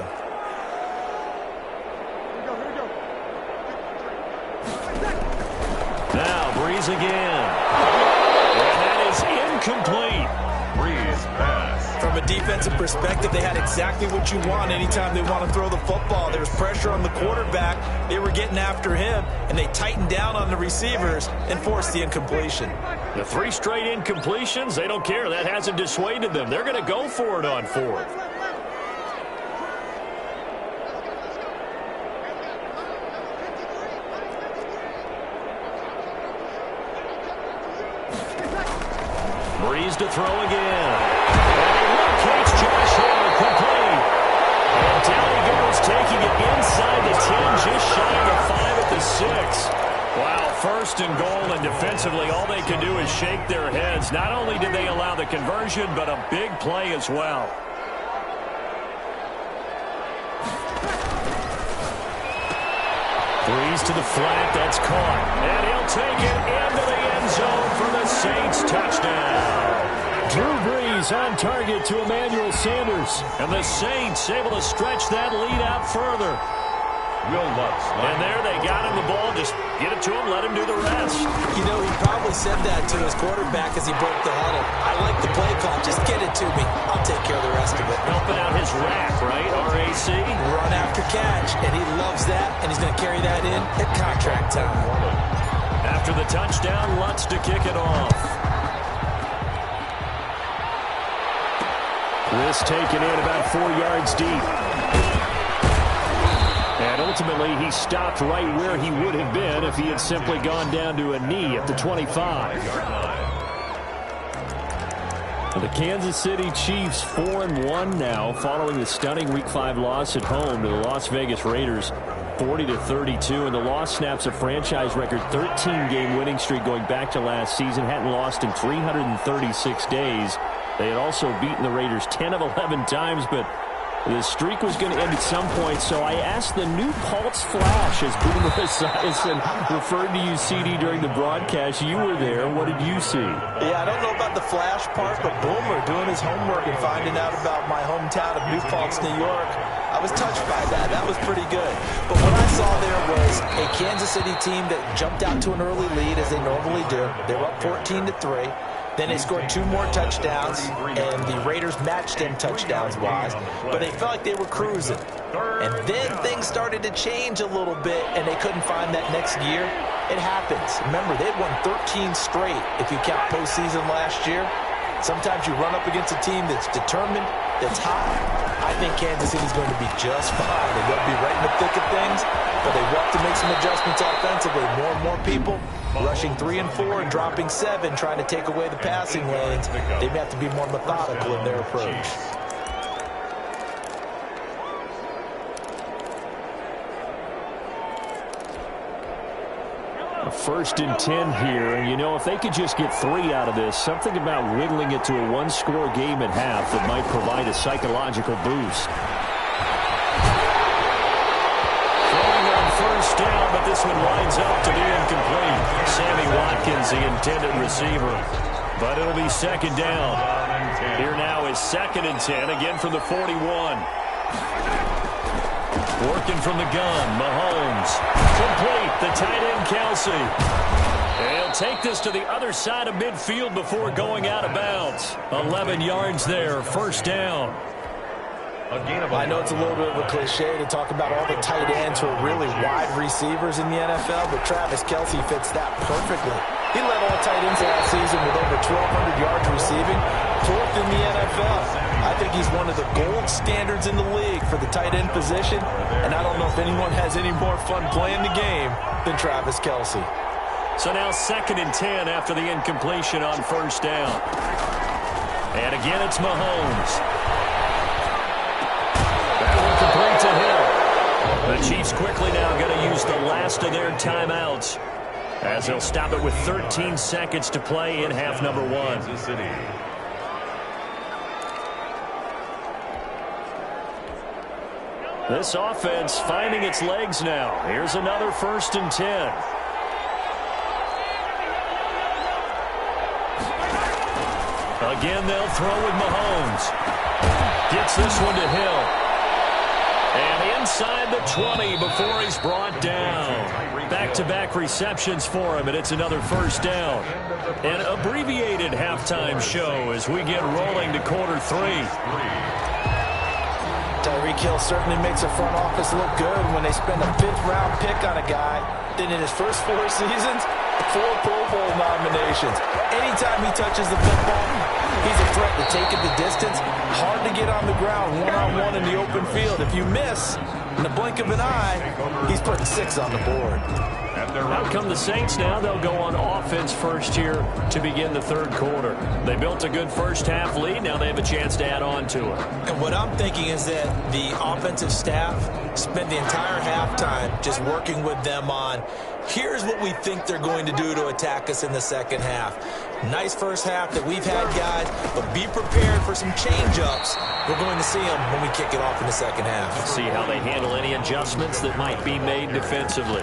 Now Breeze again. And that is incomplete. Breeze pass. From a defensive perspective, they had exactly what you want anytime they want to throw the football. There was pressure on the quarterback. They were getting after him, and they tightened down on the receivers and forced the incompletion. The 3 straight incompletions, they don't care. That hasn't dissuaded them. They're going to go for it on fourth. Breeze to throw again. And he locates Josh Hill complete. And down he goes, taking it inside the 10, just shy of the 5 at the 6. Wow, first and goal, and defensively all they can do is shake their heads. Not only did they allow the conversion, but a big play as well. Breeze to the flat, that's caught. And he'll take it into the end zone for the Saints touchdown. Drew Brees on target to Emmanuel Sanders. And the Saints able to stretch that lead out further. Will Lutz. And there they got him the ball. Just get it to him, let him do the rest. You know, he probably said that to his quarterback as he broke the huddle. I like the play call. Just get it to me. I'll take care of the rest of it. Helping out his rack, right? RAC. Run after catch, and he loves that, and he's going to carry that in at contract time. After the touchdown, Lutz to kick it off. This taken in about 4 yards deep. And ultimately, he stopped right where he would have been if he had simply gone down to a knee at the 25. The Kansas City Chiefs 4-1 now following the stunning Week 5 loss at home to the Las Vegas Raiders, 40-32. And the loss snaps a franchise record 13-game winning streak going back to last season. Hadn't lost in 336 days. They had also beaten the Raiders 10 of 11 times, but the streak was going to end at some point, so I asked the new Pulse Flash, as Boomer Esiason referred to you, CD, during the broadcast. You were there. What did you see? Yeah, I don't know about the Flash part, but Boomer doing his homework and finding out about my hometown of New Paltz, New York, I was touched by that. That was pretty good. But what I saw there was a Kansas City team that jumped out to an early lead, as they normally do. They were up 14-3. Then they scored 2 more touchdowns, and the Raiders matched them touchdowns-wise, but they felt like they were cruising. And then things started to change a little bit, and they couldn't find that next gear. It happens. Remember, they'd won 13 straight if you count postseason last year. Sometimes you run up against a team that's determined, that's hot. I think Kansas City's going to be just fine. They're going to be right in the thick of things, but they will have to make some adjustments offensively. More and more people rushing 3 and 4 and dropping 7, trying to take away the passing lanes. They may have to be more methodical in their approach. 1st and 10 here. And, you know, if they could just get 3 out of this, something about whittling it to a one-score game at half that might provide a psychological boost. Throwing on 1st down, but this one winds up to be incomplete. Sammy Watkins, the intended receiver. But it'll be 2nd down. Here now is 2nd and 10, again from the 41. Working from the gun, Mahomes. Complete, the tight end, Kelsey. And he'll take this to the other side of midfield before going out of bounds. 11 yards there, 1st down. I know it's a little bit of a cliche to talk about all the tight ends who are really wide receivers in the NFL, but Travis Kelce fits that perfectly. He led all tight ends last season with over 1,200 yards receiving, 4th in the NFL. I think he's one of the gold standards in the league for the tight end position, and I don't know if anyone has any more fun playing the game than Travis Kelce. So now 2nd and 10 after the incompletion on 1st down. And again, it's Mahomes. That one complete to him. The Chiefs quickly now going to use the last of their timeouts, as they'll stop it with 13 seconds to play in half number 1. This offense finding its legs now. Here's another 1st and 10. Again, they'll throw with Mahomes. Gets this one to Hill. And inside the 20 before he's brought down. Back-to-back receptions for him, and it's another 1st down. An abbreviated halftime show as we get rolling to quarter 3. Tyreek Hill certainly makes a front office look good when they spend a 5th-round pick on a guy. Then in his first 4 seasons, 4 Pro Bowl nominations. Anytime he touches the football, he's a threat to take it the distance. Hard to get on the ground one-on-one in the open field. If you miss, in the blink of an eye, he's putting 6 on the board. Out come the Saints now. They'll go on offense first here to begin the 3rd quarter. They built a good first-half lead. Now they have a chance to add on to it. And what I'm thinking is that the offensive staff spent the entire halftime just working with them on, here's what we think they're going to do to attack us in the 2nd half. Nice first half that we've had, guys, but be prepared for some change-ups. We're going to see them when we kick it off in the 2nd half. See how they handle any adjustments that might be made defensively.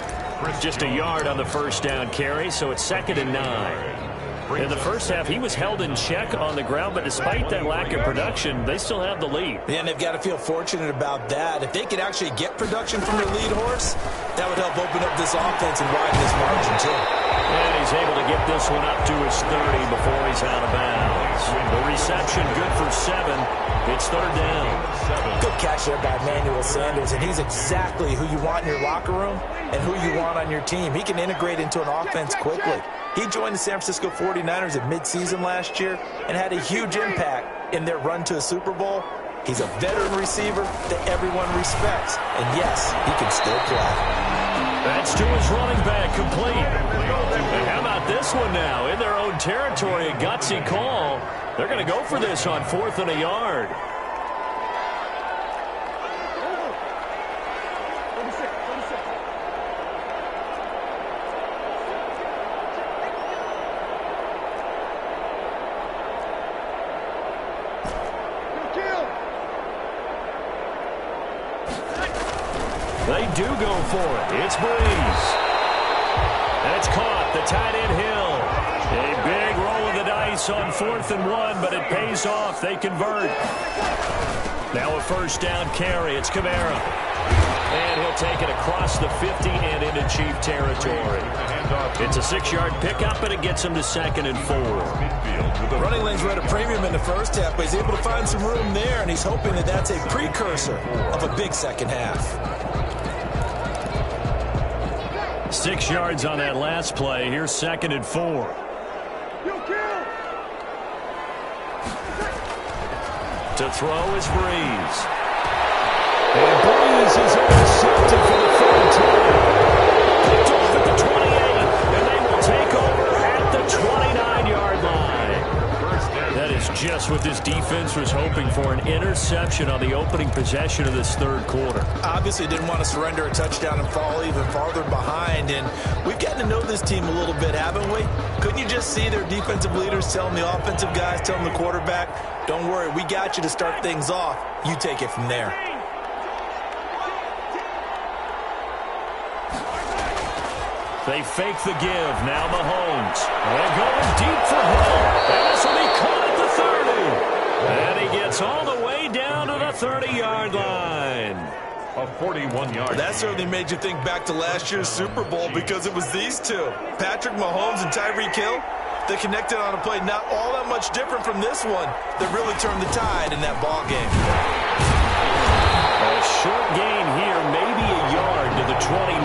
Just a yard on the 1st down carry, so it's 2nd and 9. In the first half, he was held in check on the ground, but despite that lack of production, they still have the lead. Yeah, and they've got to feel fortunate about that. If they could actually get production from their lead horse, that would help open up this offense and widen this margin, too. And he's able to get this one up to his 30 before he's out of bounds. The reception good for 7. It's 3rd down. Good catch there by Emmanuel Sanders, and he's exactly who you want in your locker room and who you want on your team. He can integrate into an offense quickly. He joined the San Francisco 49ers at midseason last year and had a huge impact in their run to a Super Bowl. He's a veteran receiver that everyone respects. And yes, he can still play. That's to his running back, complete. And how about this one now? In their own territory, a gutsy call. They're going to go for this on 4th and a yard. They do go for it. It's Breeze. And it's caught. The tight end Hill. A big roll of the dice on 4th and 1, but it pays off. They convert. Now a 1st down carry. It's Kamara. And he'll take it across the 50 and into Chief territory. It's a 6-yard pickup, and it gets him to 2nd and 4. Running lanes were at a premium in the first half, but he's able to find some room there, and he's hoping that that's a precursor of a big 2nd half. 6 yards on that last play. Here's 2nd and 4. To throw is Breeze. And Breeze is intercepted for the 3rd time. Picked off at the 28, and they will take over at the 29-yard line. That is That's just what this defense was hoping for, an interception on the opening possession of this third quarter. Obviously didn't want to surrender a touchdown and fall even farther behind, and we've gotten to know this team a little bit, haven't we? Couldn't you just see their defensive leaders telling the offensive guys, telling the quarterback, don't worry, we got you to start things off. You take it from there. They fake the give. Now Mahomes. They're going deep for Hill. And this will be caught at the 30. And he gets all the way down to the 30-yard line. A 41-yard. That certainly made you think back to last year's Super Bowl because it was these two, Patrick Mahomes and Tyreek Hill. They connected on a play not all that much different from this one that really turned the tide in that ball game. A short gain here, maybe a yard to the 29.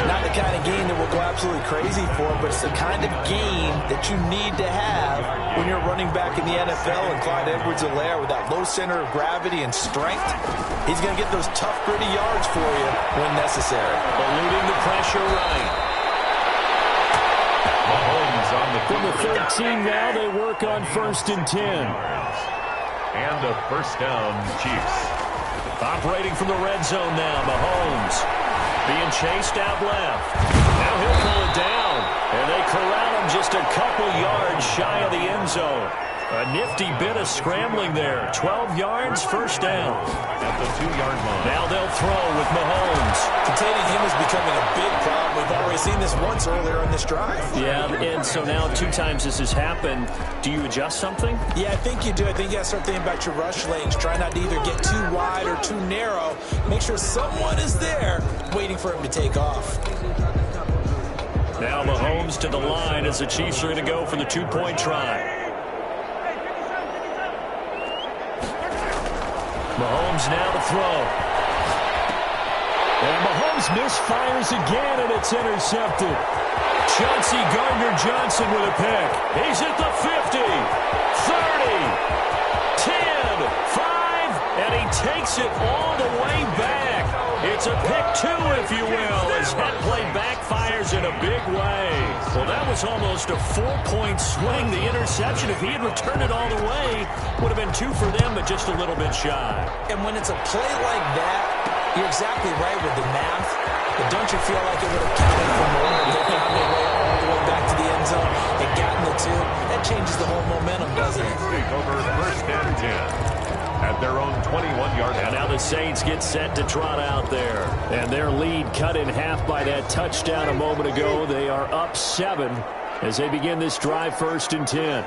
Not the kind of game that we'll go absolutely crazy for, but it's the kind of game that you need to have when you're running back in the NFL. And Clyde Edwards-Helaire, with that low center of gravity and strength, he's going to get those tough, gritty yards for you when necessary. Eluding the pressure right. Mahomes on the From the 13 now, they work on 1st and 10. And a first down, Chiefs. Operating from the red zone now, Mahomes. Being chased out left. Now he'll pull it down. And they corral him just a couple yards shy of the end zone. A nifty bit of scrambling there. 12 yards, first down. At the 2-yard line. Now they'll throw with Mahomes. Containing him is becoming a big problem. We've already seen this once earlier in this drive. Yeah, and so now 2 times this has happened. Do you adjust something? Yeah, I think you do. I think you got to start thinking about your rush lanes. Try not to either get too wide or too narrow. Make sure someone is there waiting for him to take off. Now Mahomes to the line as the Chiefs are going to go for the 2-point try. Mahomes now to throw. And Mahomes misfires again, and it's intercepted. Chauncey Gardner-Johnson with a pick. He's at the 50, 30, 10, 5, and he takes it all the way back. It's a pick 2, if you will, as that play backfires in a big way. Well, that was almost a 4-point swing. The interception, if he had returned it all the way, would have been 2 for them, but just a little bit shy. And when it's a play like that, you're exactly right with the math, but don't you feel like it would have counted for more if they found their way all the way back to the end zone and gotten the 2? That changes the whole momentum, doesn't it? Take over 1st and 10. At their own 21-yard line. And now the Saints get set to trot out there. And their lead cut in half by that touchdown a moment ago. They are up 7 as they begin this drive, 1st and 10.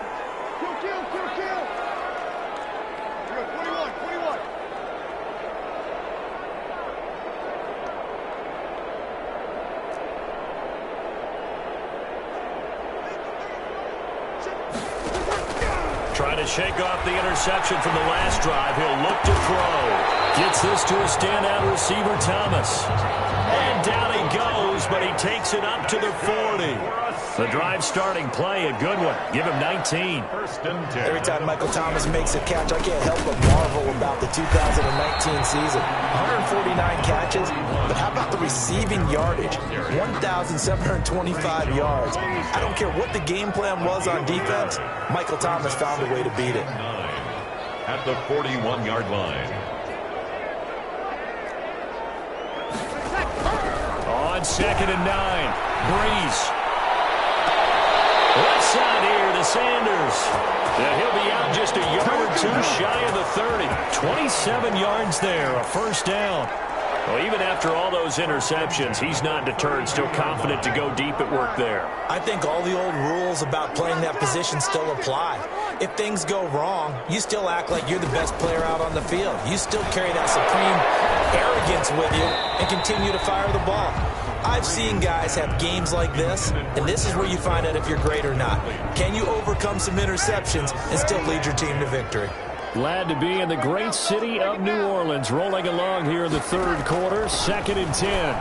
Trying to shake off the interception from the last drive. He'll look to throw. Gets this to a standout receiver, Thomas. And down he goes, but he takes it up to the 40. The drive starting play, a good one. Give him 19. 1st and 10. Every time Michael Thomas makes a catch, I can't help but marvel about the 2019 season. 149 catches, but how about the receiving yardage? 1,725 yards. I don't care what the game plan was on defense, Michael Thomas found a way to beat it. At the 41-yard line. On 2nd and 9, Breeze. Left side here to Sanders. And he'll be out just a yard or 2 shy of the 30. 27 yards there, a first down. Well, even after all those interceptions, he's not deterred, still confident to go deep at work there. I think all the old rules about playing that position still apply. If things go wrong, you still act like you're the best player out on the field. You still carry that supreme arrogance with you and continue to fire the ball. I've seen guys have games like this, and this is where you find out if you're great or not. Can you overcome some interceptions and still lead your team to victory? Glad to be in the great city of New Orleans, rolling along here in the 3rd quarter, 2nd and 10.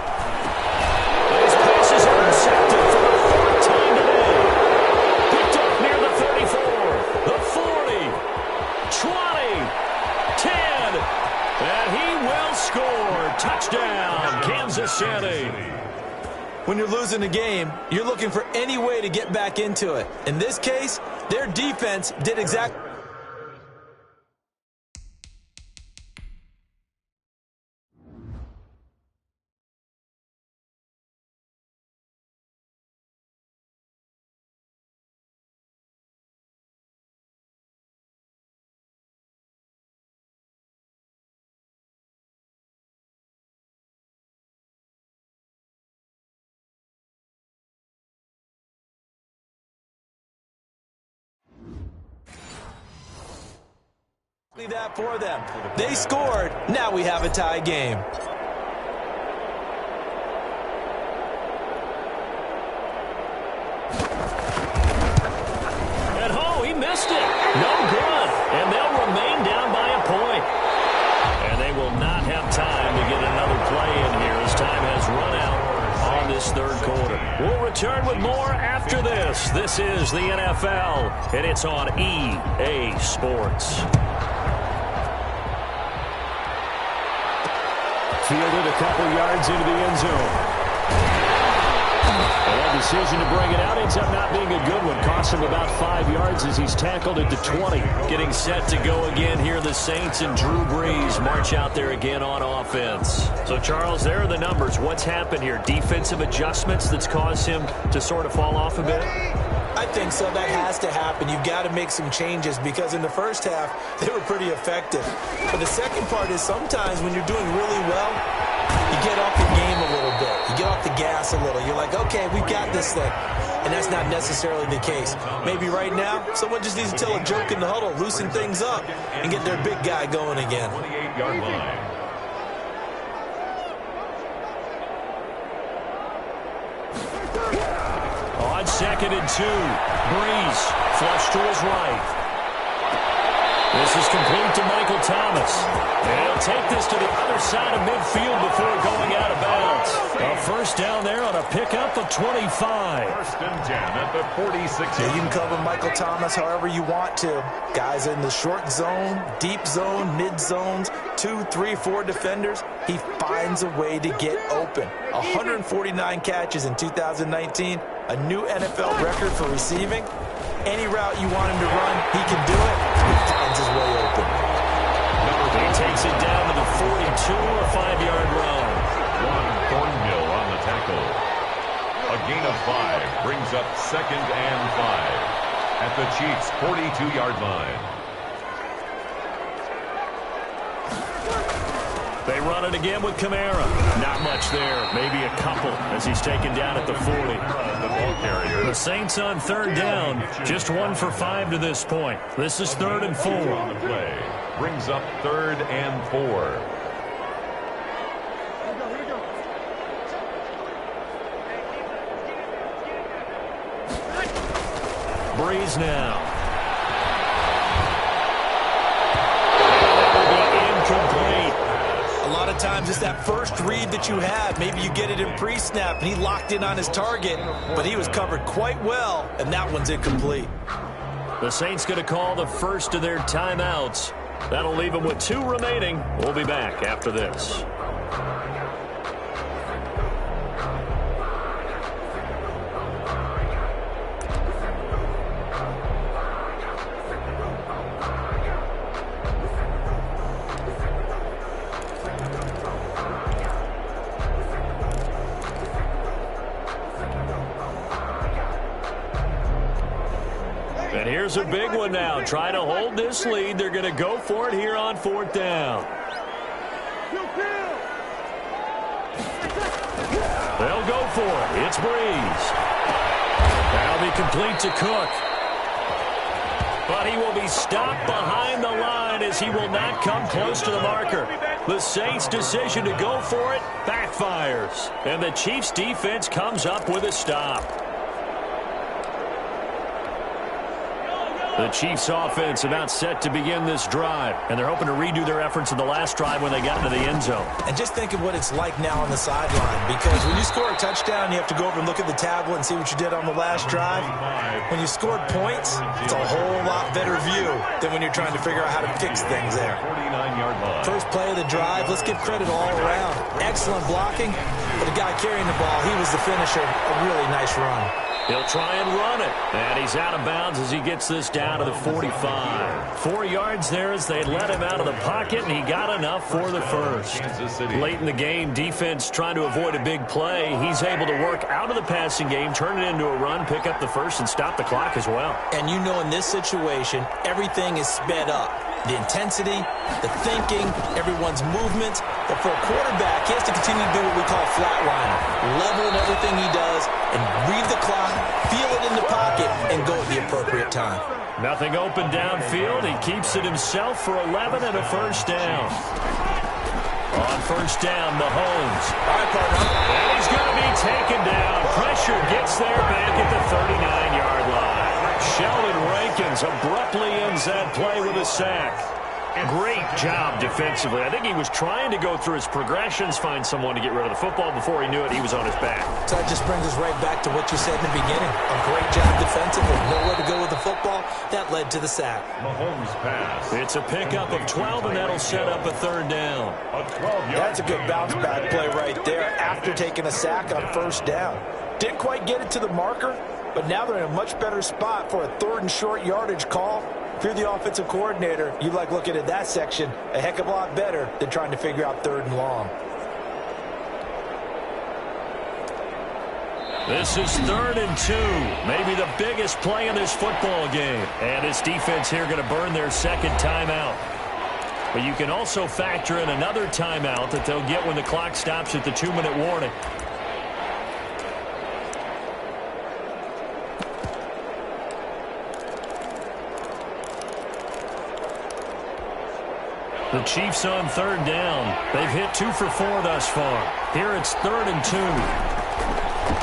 His pass is intercepted for the 4th time today. Picked up near the 34, the 40, 20, 10, and he will score. Touchdown, Kansas City. When you're losing a game, you're looking for any way to get back into it. In this case, Their defense did exactly. That for them. They scored. Now we have a tie game. And he missed it. No good. And they'll remain down by a point. And they will not have time to get another play in here as time has run out on this third quarter. We'll return with more after this. This is the NFL, and it's on EA Sports. Fielded a couple yards into the end zone. A decision to bring it out ends up not being a good one. Cost him about 5 yards as he's tackled at the 20. Getting set to go again here. The Saints and Drew Brees march out there again on offense. So, Charles, there are the numbers. What's happened here? Defensive adjustments that's caused him to sort of fall off a bit? I think so. That has to happen. You've got to make some changes because in the first half, they were pretty effective. But the second part is sometimes when you're doing really well, you get off your game a little bit. You get off the gas a little. You're like, okay, we've got this thing. And that's not necessarily the case. Maybe right now, someone just needs to tell a joke in the huddle, loosen things up, and get their big guy going again. 28-yard line. On 2nd and 2, Brees flush to his right. This is complete to Michael Thomas. And he'll take this to the other side of midfield before going out of bounds. A first down there on a pickup of 25. First and 10 at the 46. Yeah, you can cover Michael Thomas however you want to. Guys in the short zone, deep zone, mid zones, 2, 3, 4 defenders. He finds a way to get open. 149 catches in 2019, a new NFL record for receiving. Any route you want him to run, he can do it. He finds his way open. He takes it down to the 42, a 5-yard run. Ron Thornhill on the tackle. A gain of 5 brings up 2nd and 5 at the Chiefs' 42-yard line. They run it again with Kamara. Not much there. Maybe a couple as he's taken down at the 40. The ball carrier. The Saints on third down. Just 1 for 5 to this point. This is 3rd and 4. On the play. Brings up 3rd and 4. Brees now. A lot of times it's that first read that you have. Maybe you get it in pre-snap, and he locked in on his target, but he was covered quite well, and that one's incomplete. The Saints going to call the first of their timeouts. That'll leave them with 2 remaining. We'll be back after this. And here's a big one now. Trying to hold this lead. They're going to go for it here on 4th down. They'll go for it. It's Brees. That'll be complete to Cook. But he will be stopped behind the line as he will not come close to the marker. The Saints' decision to go for it backfires. And the Chiefs' defense comes up with a stop. The Chiefs offense about set to begin this drive, and they're hoping to redo their efforts in the last drive when they got into the end zone. And just think of what it's like now on the sideline, because when you score a touchdown, you have to go over and look at the tablet and see what you did on the last drive. When you scored points, it's a whole lot better view than when you're trying to figure out how to fix things there. 49-yard line. First play of the drive, let's give credit all around. Excellent blocking, but the guy carrying the ball, he was the finisher. A really nice run. He'll try and run it. And he's out of bounds as he gets this down to the 45. 4 yards there as they let him out of the pocket, and he got enough for the first. Late in the game, defense trying to avoid a big play. He's able to work out of the passing game, turn it into a run, pick up the first, and stop the clock as well. And you know, in this situation, everything is sped up. The intensity, the thinking, everyone's movements. But for a quarterback, he has to continue to do what we call flatlining. Level in everything he does and read the clock, feel it in the pocket, and go at the appropriate time. Nothing open downfield. He keeps it himself for 11 and a first down. On first down, Mahomes. All right, partner. And he's going to be taken down. Pressure gets there back at the 39-yard line. Sheldon Rankins abruptly ends that play with a sack. Great job defensively. I think he was trying to go through his progressions, find someone to get rid of the football. Before he knew it, he was on his back. So that just brings us right back to what you said in the beginning. A great job defensively. Nowhere to go with the football. That led to the sack. Mahomes pass. It's a pickup of 12, and that'll set up a third down. A 12-yard. That's a good bounce back play right there after taking a sack on first down. Didn't quite get it to the marker, but now they're in a much better spot for a third and short yardage call. If you're the offensive coordinator, you like looking at that section a heck of a lot better than trying to figure out third and long. This is 3rd and 2. Maybe the biggest play in this football game. And his defense here going to burn their second timeout. But you can also factor in another timeout that they'll get when the clock stops at the 2-minute warning. The Chiefs on third down. They've hit 2 for 4 thus far. Here it's 3rd and 2.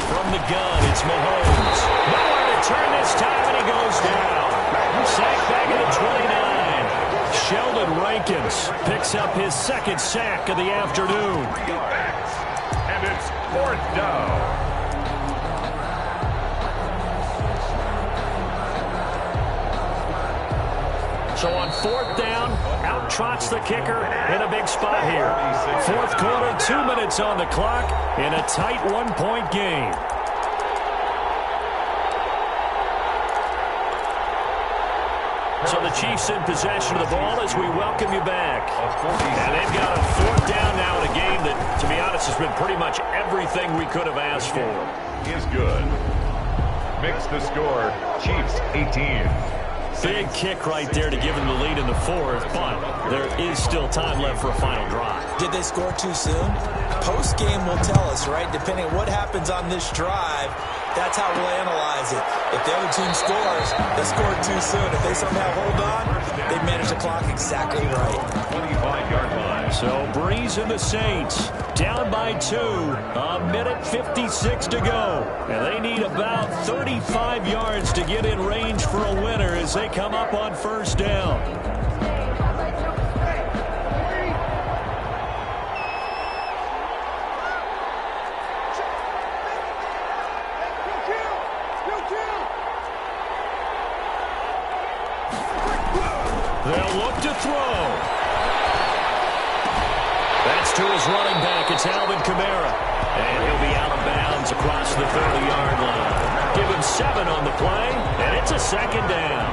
From the gun, it's Mahomes. Nowhere to turn this time, and he goes down. Sack back at the 29. Sheldon Rankins picks up his second sack of the afternoon. And it's 4th down. So on 4th down, out trots the kicker in a big spot here. 4th quarter, 2 minutes on the clock in a tight 1-point game. So the Chiefs in possession of the ball as we welcome you back. And they've got a 4th down now in a game that, to be honest, has been pretty much everything we could have asked for. Is good. Makes the score, Chiefs 18. Big kick right there to give them the lead in the 4th, but there is still time left for a final drive. Did they score too soon? Post-game will tell us, right? Depending on what happens on this drive, that's how we'll analyze it. If the other team scores, they scored too soon. If they somehow hold on, they manage the clock exactly right. 25-yard line. So Breeze and the Saints down by 2. A minute 56 to go. And they need about 35 yards to get in range for a winner as they come up on first down. They'll look to throw. That's to his running back. It's Alvin Kamara. And he'll be out of bounds across the 30-yard line. Give him 7 on the play, and it's a second down.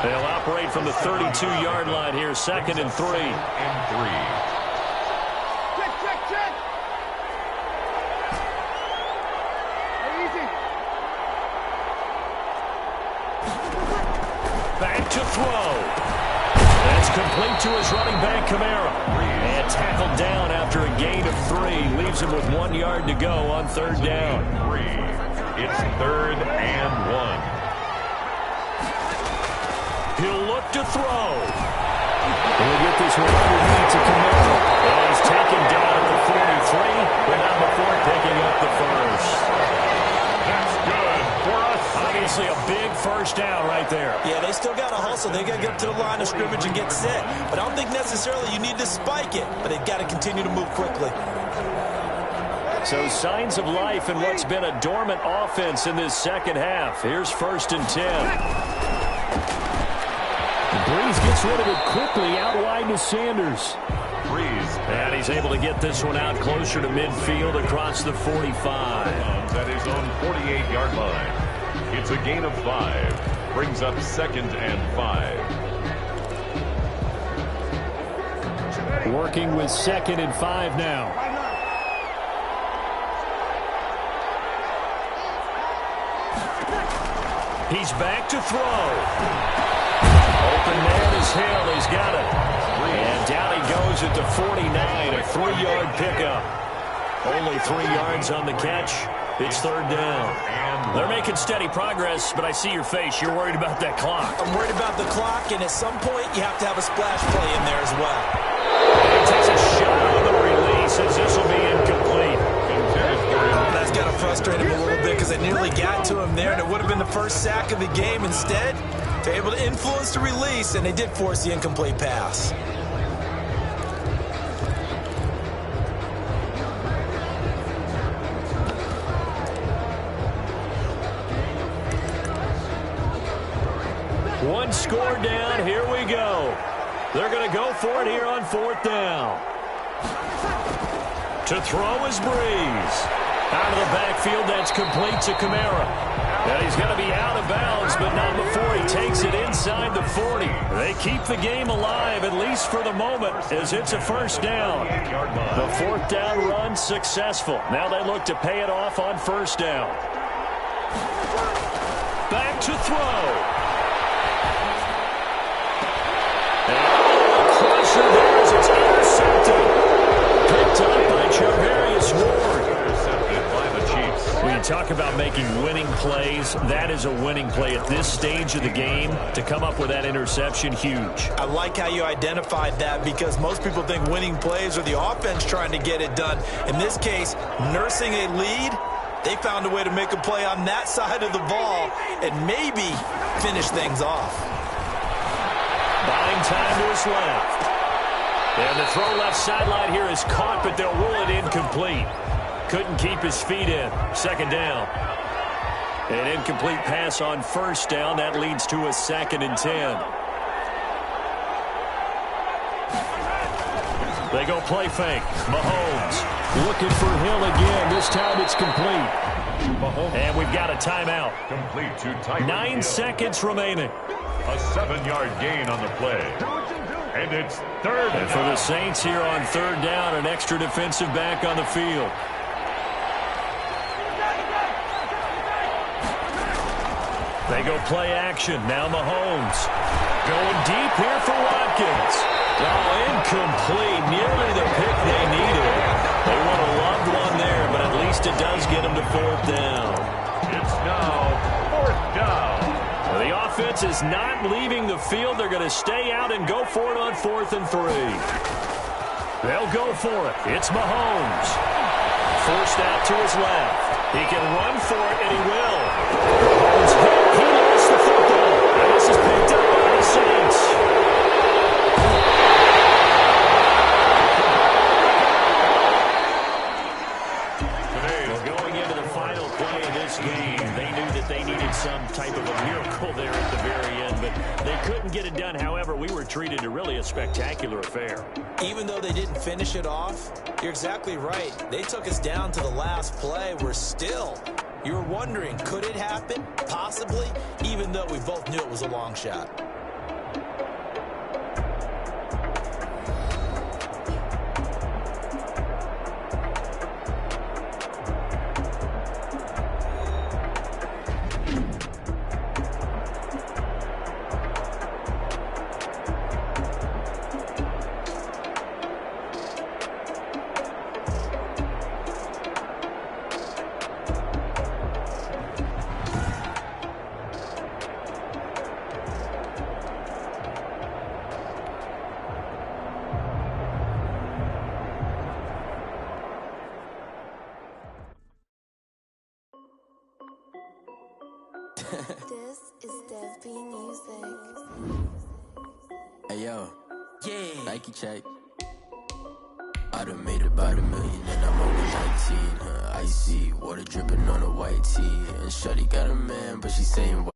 They'll operate from the 32-yard line here, 2nd and 3. Back to throw. That's complete to his running back, Kamara. And tackled down after a gain of 3. Leaves him with 1 yard to go on 3rd down. It's 3rd and 1. He'll look to throw. He'll get this one underneath to Kamara. And he's taken down at the 43, but not before picking up the first. That's good for us. Obviously a big first down right there. Yeah, they still got to hustle. They got to get up to the line of scrimmage and get set. But I don't think necessarily you need to spike it. But they've got to continue to move quickly. So signs of life in what's been a dormant offense in this second half. Here's 1st and 10. Breeze gets rid of it quickly out wide to Sanders. Breeze. And he's able to get this one out closer to midfield across the 45. That is on 48-yard line. It's a gain of 5. Brings up 2nd and 5. Working with 2nd and 5 now. He's back to throw. Open man is Hill. He's got it. And down he goes at the 49. A 3-yard pickup. Only 3 yards on the catch. It's 3rd down. They're making steady progress, but I see your face. You're worried about that clock. I'm worried about the clock, and at some point, you have to have a splash play in there as well. He takes a shot on the release as this will be incomplete. That's got to frustrate him a little bit because they nearly got to him there, and it would have been the first sack of the game. Instead, they're able to influence the release, and they did force the incomplete pass. One score down. Here we go. They're going to go for it here on 4th down. To throw is Breeze. Out of the backfield, that's complete to Kamara. And he's going to be out of bounds, but not before he takes it inside the 40. They keep the game alive, at least for the moment, as it's a 1st down. The 4th down run successful. Now they look to pay it off on 1st down. Back to throw. Crusher there as it's intercepted. Picked up by Charvarius Ward. Intercepted by the Chiefs. When you talk about making winning plays, that is a winning play at this stage of the game. To come up with that interception, huge. I like how you identified that because most people think winning plays are the offense trying to get it done. In this case, nursing a lead, they found a way to make a play on that side of the ball and maybe finish things off. Buying time to his left. And the throw left sideline here is caught, but they'll rule it incomplete. Couldn't keep his feet in. 2nd down. An incomplete pass on 1st down. That leads to a 2nd and 10. They go play fake. Mahomes looking for Hill again. This time it's complete. And we've got a timeout. Complete to Tyreek 9 Hill. seconds remaining. A 7-yard gain on the play. And it's 3rd And for the Saints here on 3rd down, an extra defensive back on the field. They go play action. Now Mahomes. Going deep here for Watkins. Oh, incomplete. Nearly the pick they needed. They would have loved one there, but at least it does get them to 4th down. It's now 4th down. The offense is not leaving the field. They're going to stay out and go for it on 4th and 3. They'll go for it. It's Mahomes. Forced out to his left. He can run for it, and he will. Mahomes hit. He lost the football. And this is picked up by the Saints. Well, going into the final play of this game, they knew that they needed some type of a miracle there at the very end, but they couldn't get it done. However, we were treated to really a spectacular affair. Even though they didn't finish it off, you're exactly right. They took us down to the last play. We're still, you're wondering, could it happen? Possibly, even though we both knew it was a long shot. This is Dev B Music. Hey yo, Yeah. Nike check. I done made about $1 million and I'm only 19. Icy water dripping on a white tee, and shorty got a man, but she saying.